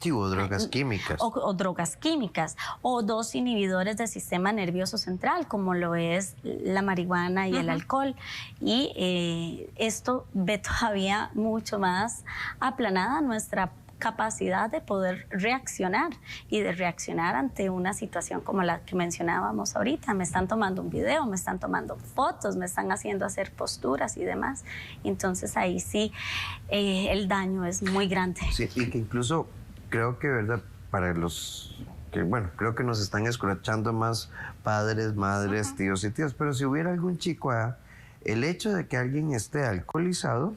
Sí, o drogas químicas. O drogas químicas, o dos inhibidores del sistema nervioso central, como lo es la marihuana y el alcohol. Y esto ve todavía mucho más aplanada nuestra capacidad de poder reaccionar y de reaccionar ante una situación como la que mencionábamos ahorita. Me están tomando un video, me están tomando fotos, me están haciendo hacer posturas y demás. Entonces ahí sí el daño es muy grande. Sí, y que incluso creo que, ¿verdad? Para los que, bueno, creo que nos están escrachando más padres, madres, tíos y tías, pero si hubiera algún chico allá, el hecho de que alguien esté alcoholizado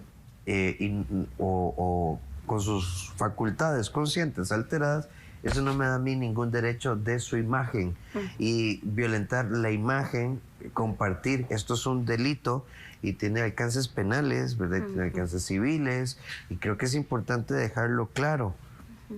o con sus facultades conscientes alteradas, eso no me da a mí ningún derecho de su imagen. Y violentar la imagen, compartir, esto es un delito y tiene alcances penales, ¿verdad? Tiene alcances civiles, y creo que es importante dejarlo claro.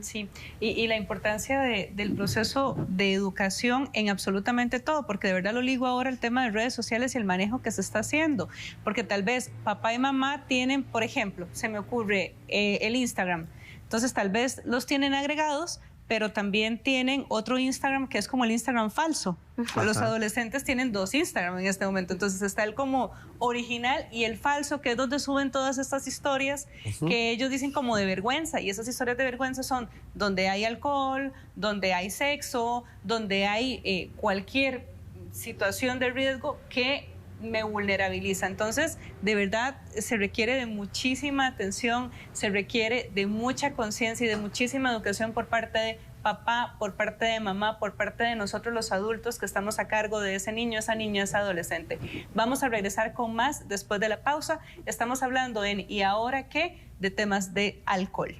Sí, y la importancia del proceso de educación en absolutamente todo, porque de verdad lo ligo ahora al tema de redes sociales y el manejo que se está haciendo, porque tal vez papá y mamá tienen, por ejemplo, se me ocurre el Instagram, entonces tal vez los tienen agregados, pero también tienen otro Instagram que es como el Instagram falso. Los adolescentes tienen dos Instagram en este momento, entonces está el como original y el falso, que es donde suben todas estas historias que ellos dicen como de vergüenza, y esas historias de vergüenza son donde hay alcohol, donde hay sexo, donde hay cualquier situación de riesgo que me vulnerabiliza. Entonces, de verdad, se requiere de muchísima atención, se requiere de mucha conciencia y de muchísima educación por parte de papá, por parte de mamá, por parte de nosotros los adultos que estamos a cargo de ese niño, esa niña, ese adolescente. Vamos a regresar con más después de la pausa. Estamos hablando en ¿Y ahora qué? De temas de alcohol.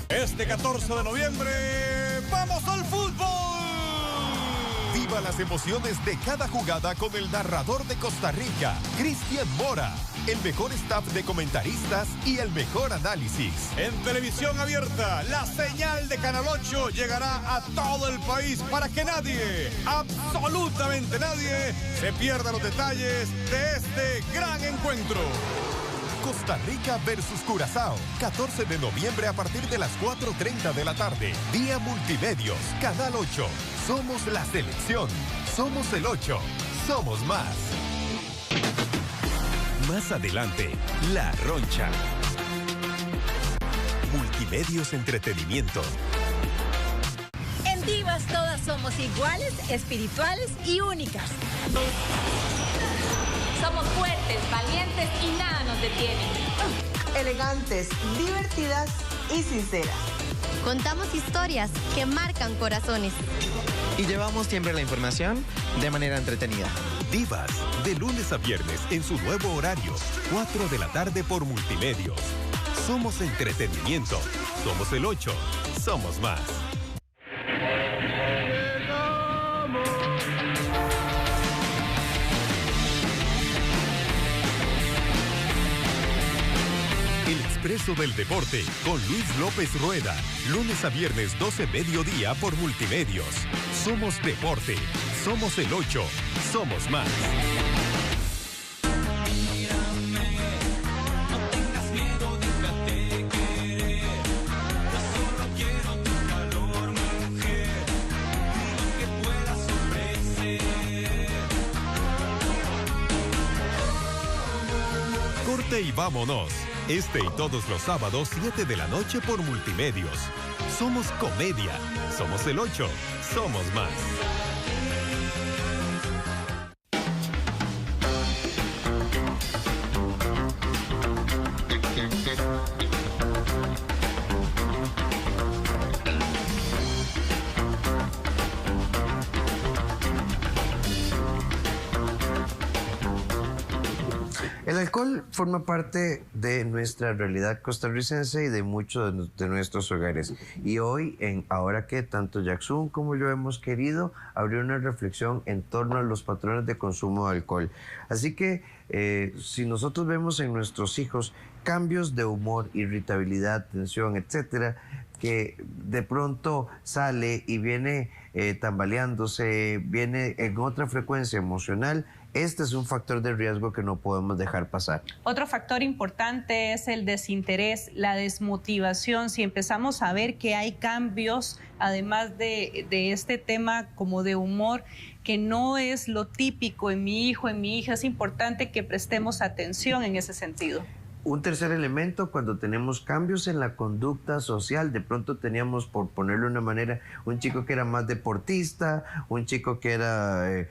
Este 14 de noviembre, ¡vamos al fútbol! Viva las emociones de cada jugada con el narrador de Costa Rica, Cristian Mora, el mejor staff de comentaristas y el mejor análisis. En televisión abierta, la señal de Canal 8 llegará a todo el país para que nadie, absolutamente nadie, se pierda los detalles de este gran encuentro. Costa Rica versus Curazao, 14 de noviembre a partir de las 4:30 de la tarde. Vía Multimedios, Canal 8. Somos la selección. Somos el 8. Somos más. Más adelante, La Roncha. Multimedios Entretenimiento. En Divas todas somos iguales, espirituales y únicas. Somos fuertes, valientes y nada nos detiene. Elegantes, divertidas y sinceras. Contamos historias que marcan corazones. Y llevamos siempre la información de manera entretenida. Divas, de lunes a viernes en su nuevo horario, 4 de la tarde por Multimedios. Somos entretenimiento. Somos el 8. Somos más. El Expreso del Deporte con Luis López Rueda. Lunes a viernes 12 mediodía por Multimedios. Somos deporte. Somos el 8. Somos más. Prende y vámonos. Este y todos los sábados, 7 de la noche por Multimedios. Somos comedia. Somos el 8. Somos más. El alcohol forma parte de nuestra realidad costarricense y de muchos de nuestros hogares. Y hoy, ahora que tanto Jackson como yo hemos querido abrir una reflexión en torno a los patrones de consumo de alcohol. Así que si nosotros vemos en nuestros hijos cambios de humor, irritabilidad, tensión, etcétera, que de pronto sale y viene tambaleándose, viene en otra frecuencia emocional, este es un factor de riesgo que no podemos dejar pasar. Otro factor importante es el desinterés, la desmotivación. Si empezamos a ver que hay cambios, además de este tema como de humor, que no es lo típico en mi hijo, en mi hija, es importante que prestemos atención en ese sentido. Un tercer elemento, cuando tenemos cambios en la conducta social, de pronto teníamos, por ponerlo de una manera, un chico que era más deportista, un chico que era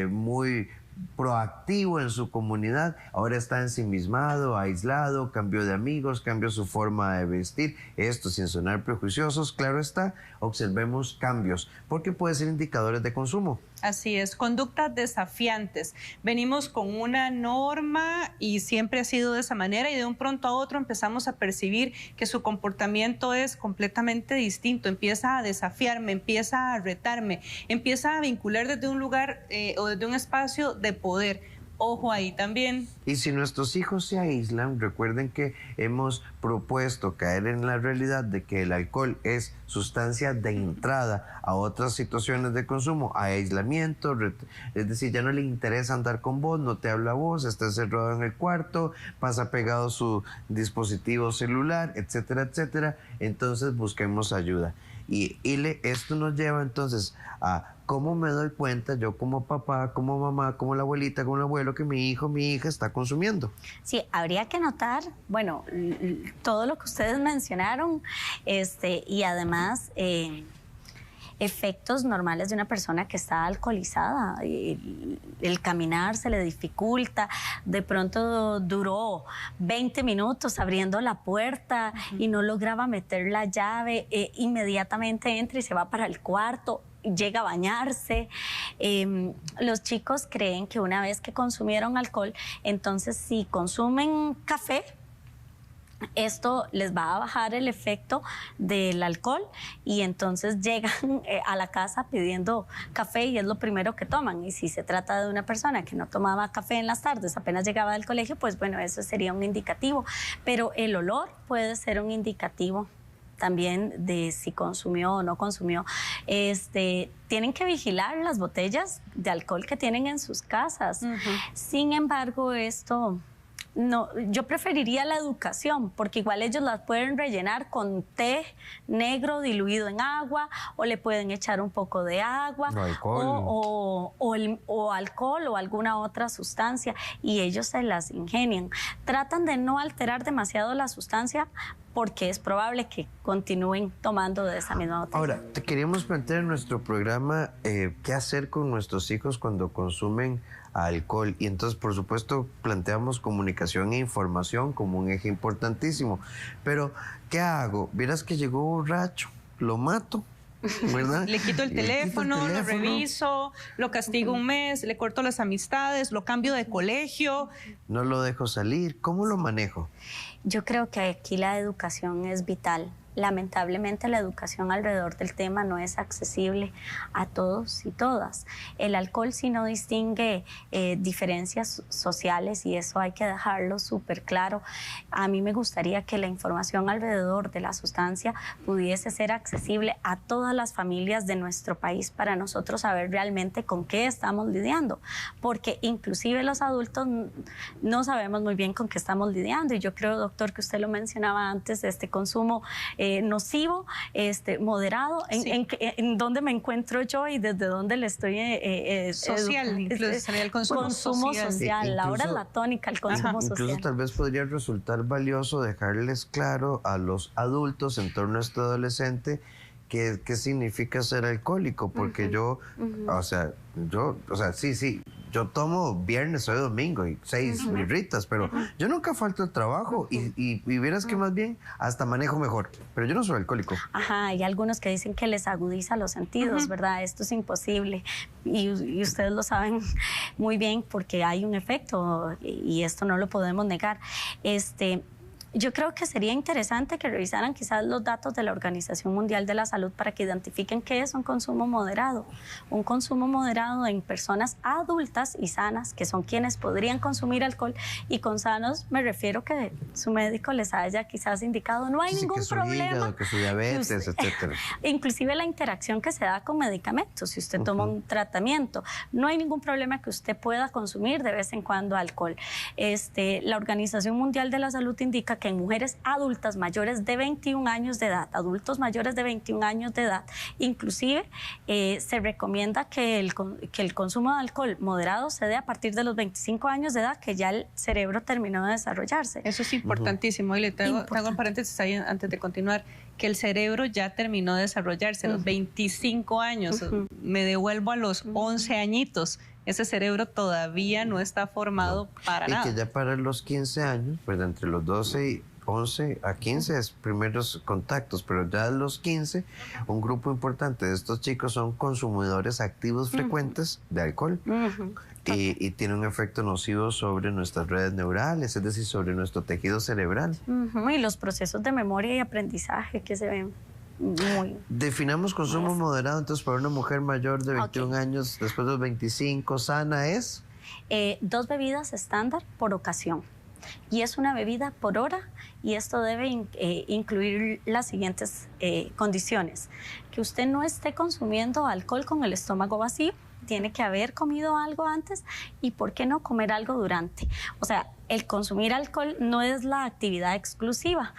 muy proactivo en su comunidad, ahora está ensimismado, aislado, cambió de amigos, cambió su forma de vestir. Esto sin sonar prejuiciosos, claro está, observemos cambios, porque pueden ser indicadores de consumo. Así es, conductas desafiantes. Venimos con una norma y siempre ha sido de esa manera y de un pronto a otro empezamos a percibir que su comportamiento es completamente distinto. Empieza a desafiarme, empieza a retarme, empieza a vincular desde un lugar o desde un espacio de poder. Ojo ahí también. Y si nuestros hijos se aíslan, recuerden que hemos propuesto caer en la realidad de que el alcohol es sustancia de entrada a otras situaciones de consumo, a aislamiento, es decir, ya no le interesa andar con vos, no te habla a vos, está encerrado en el cuarto, pasa pegado su dispositivo celular, etcétera, etcétera. Entonces busquemos ayuda. Y esto nos lleva entonces a cómo me doy cuenta yo como papá, como mamá, como la abuelita, como el abuelo, que mi hijo, mi hija está consumiendo. Sí, habría que notar, bueno, todo lo que ustedes mencionaron, y además efectos normales de una persona que está alcoholizada. El caminar se le dificulta, de pronto duró 20 minutos abriendo la puerta y no lograba meter la llave, inmediatamente entra y se va para el cuarto, llega a bañarse. Los chicos creen que una vez que consumieron alcohol, entonces si consumen café, esto les va a bajar el efecto del alcohol y entonces llegan a la casa pidiendo café y es lo primero que toman. Y si se trata de una persona que no tomaba café en las tardes, apenas llegaba del colegio, pues bueno, eso sería un indicativo. Pero el olor puede ser un indicativo también de si consumió o no consumió. Tienen que vigilar las botellas de alcohol que tienen en sus casas. Sin embargo, esto... No, yo preferiría la educación, porque igual ellos las pueden rellenar con té negro diluido en agua, o le pueden echar un poco de agua, o alcohol o alguna otra sustancia, y ellos se las ingenian. Tratan de no alterar demasiado la sustancia, porque es probable que continúen tomando de esa misma botella. Ahora, te queríamos plantear en nuestro programa qué hacer con nuestros hijos cuando consumen alcohol. Y entonces, por supuesto, planteamos comunicación e información como un eje importantísimo. Pero, ¿qué hago? Vieras que llegó borracho, lo mato, ¿verdad? Le quito el teléfono, lo reviso, lo castigo un mes, le corto las amistades, lo cambio de colegio. No lo dejo salir. ¿Cómo lo manejo? Yo creo que aquí la educación es vital. Lamentablemente la educación alrededor del tema no es accesible a todos y todas. El alcohol sí no distingue diferencias sociales y eso hay que dejarlo súper claro. A mí me gustaría que la información alrededor de la sustancia pudiese ser accesible a todas las familias de nuestro país para nosotros saber realmente con qué estamos lidiando, porque inclusive los adultos no sabemos muy bien con qué estamos lidiando y yo creo, doctor, que usted lo mencionaba antes, consumo nocivo, moderado, en dónde me encuentro yo y desde dónde le estoy... social, incluso sería el consumo social. Ahora es la tónica, el consumo social. Incluso tal vez podría resultar valioso dejarles claro a los adultos en torno a este adolescente qué significa ser alcohólico, porque yo tomo viernes o domingo y 6 birritas, pero yo nunca falto al trabajo y vieras que más bien hasta manejo mejor, pero yo no soy alcohólico. Ajá, hay algunos que dicen que les agudiza los sentidos, ¿verdad? Esto es imposible y ustedes lo saben muy bien porque hay un efecto y esto no lo podemos negar. Yo creo que sería interesante que revisaran quizás los datos de la Organización Mundial de la Salud para que identifiquen qué es un consumo moderado. Un consumo moderado en personas adultas y sanas, que son quienes podrían consumir alcohol, y con sanos me refiero que su médico les haya quizás indicado no hay ningún problema. Hígado, que su diabetes, etcétera. Inclusive la interacción que se da con medicamentos, si usted toma un tratamiento, no hay ningún problema que usted pueda consumir de vez en cuando alcohol. La Organización Mundial de la Salud indica que en mujeres adultas mayores de 21 años de edad, adultos mayores de 21 años de edad, inclusive se recomienda que el consumo de alcohol moderado se dé a partir de los 25 años de edad, que ya el cerebro terminó de desarrollarse. Eso es importantísimo. Y le tengo un paréntesis ahí antes de continuar, que el cerebro ya terminó de desarrollarse a los 25 años. Me devuelvo a los 11 añitos. Ese cerebro todavía no está formado para nada. Y que ya para los 15 años, pues entre los 12 y 11 a 15 es primeros contactos, pero ya a los 15 un grupo importante de estos chicos son consumidores activos frecuentes de alcohol y tiene un efecto nocivo sobre nuestras redes neurales, es decir, sobre nuestro tejido cerebral. Y los procesos de memoria y aprendizaje que se ven. Definamos consumo moderado, entonces para una mujer mayor de 21 años, después de los 25, sana es 2 bebidas estándar por ocasión. Y es una bebida por hora, y esto debe incluir las siguientes condiciones: que usted no esté consumiendo alcohol con el estómago vacío, tiene que haber comido algo antes y, ¿por qué no, comer algo durante? O sea, el consumir alcohol no es la actividad exclusiva.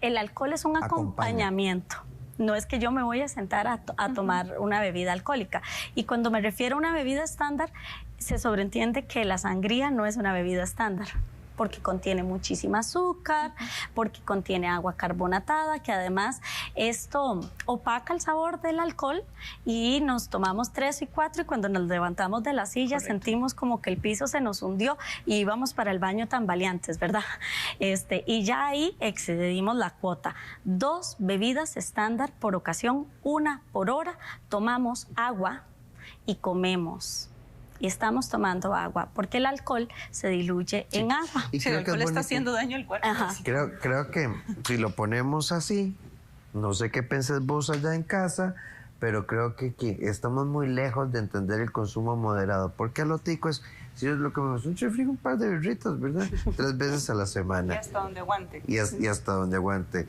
El alcohol es un acompañamiento. No es que yo me voy a sentar a tomar una bebida alcohólica. Y cuando me refiero a una bebida estándar, se sobreentiende que la sangría no es una bebida estándar, porque contiene muchísima azúcar, porque contiene agua carbonatada, que además esto opaca el sabor del alcohol, y nos tomamos 3 y 4 y cuando nos levantamos de la silla sentimos como que el piso se nos hundió y íbamos para el baño tambaleantes, ¿verdad? Y ya ahí excedimos la cuota. 2 bebidas estándar por ocasión, 1 por hora, tomamos agua y comemos. Y estamos tomando agua, porque el alcohol se diluye en agua. Y el alcohol está haciendo daño al cuerpo. Creo que si lo ponemos así, no sé qué piensas vos allá en casa, pero creo que estamos muy lejos de entender el consumo moderado. Porque a lo tico es, si es lo que me gusta, un chifrigo, un par de birritos, ¿verdad? 3 veces a la semana. Y hasta donde aguante. Y hasta donde aguante.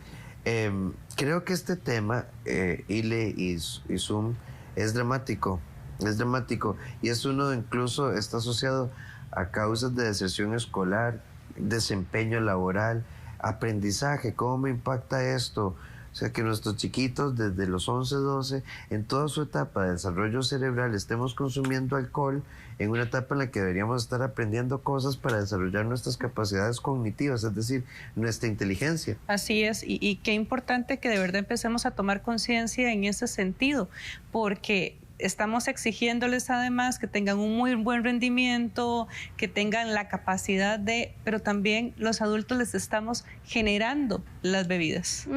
Creo que este tema, Ile y Zoom, es dramático. Es dramático y incluso está asociado a causas de deserción escolar, desempeño laboral, aprendizaje. ¿Cómo me impacta esto? O sea, que nuestros chiquitos desde los 11, 12, en toda su etapa de desarrollo cerebral, estemos consumiendo alcohol en una etapa en la que deberíamos estar aprendiendo cosas para desarrollar nuestras capacidades cognitivas, es decir, nuestra inteligencia. Así es, y qué importante que de verdad empecemos a tomar conciencia en ese sentido, porque estamos exigiéndoles además que tengan un muy buen rendimiento, que tengan la capacidad pero también los adultos les estamos generando las bebidas.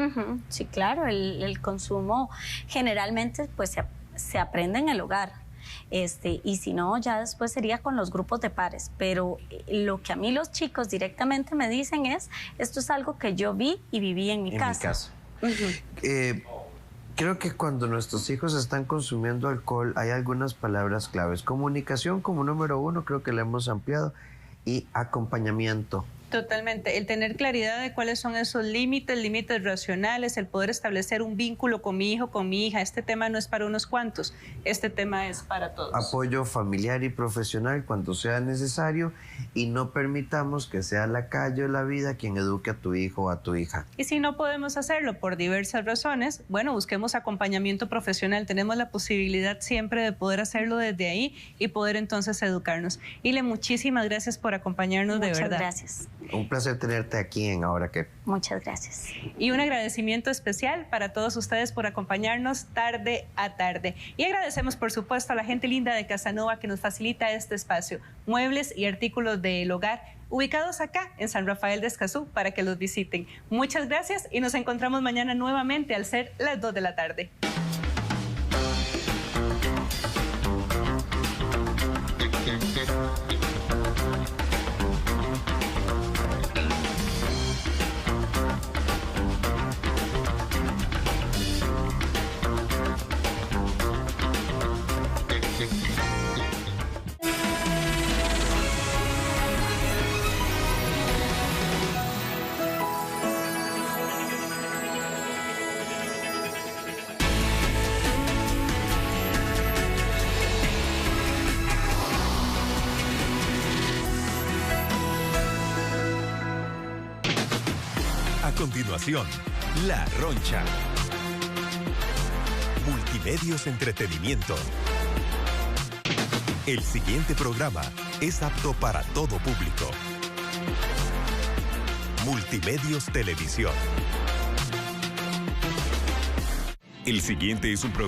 Sí, claro, el consumo generalmente pues se aprende en el hogar. Y si no, ya después sería con los grupos de pares, pero lo que a mí los chicos directamente me dicen es, esto es algo que yo vi y viví en mi casa. Creo que cuando nuestros hijos están consumiendo alcohol hay algunas palabras claves. Comunicación como número 1, creo que la hemos ampliado, y acompañamiento. Totalmente. El tener claridad de cuáles son esos límites racionales, el poder establecer un vínculo con mi hijo, con mi hija. Este tema no es para unos cuantos, este tema es para todos. Apoyo familiar y profesional cuando sea necesario y no permitamos que sea la calle o la vida quien eduque a tu hijo o a tu hija. Y si no podemos hacerlo por diversas razones, bueno, busquemos acompañamiento profesional. Tenemos la posibilidad siempre de poder hacerlo desde ahí y poder entonces educarnos. Ile, muchísimas gracias por acompañarnos, de verdad. Muchas gracias. Un placer tenerte aquí en Ahora Qué. Muchas gracias. Y un agradecimiento especial para todos ustedes por acompañarnos tarde a tarde. Y agradecemos, por supuesto, a la gente linda de Casanova que nos facilita este espacio. Muebles y artículos del hogar ubicados acá en San Rafael de Escazú para que los visiten. Muchas gracias y nos encontramos mañana nuevamente al ser las 2 de la tarde. A continuación, La Roncha. Multimedios Entretenimiento. El siguiente programa es apto para todo público. Multimedios Televisión. El siguiente es un programa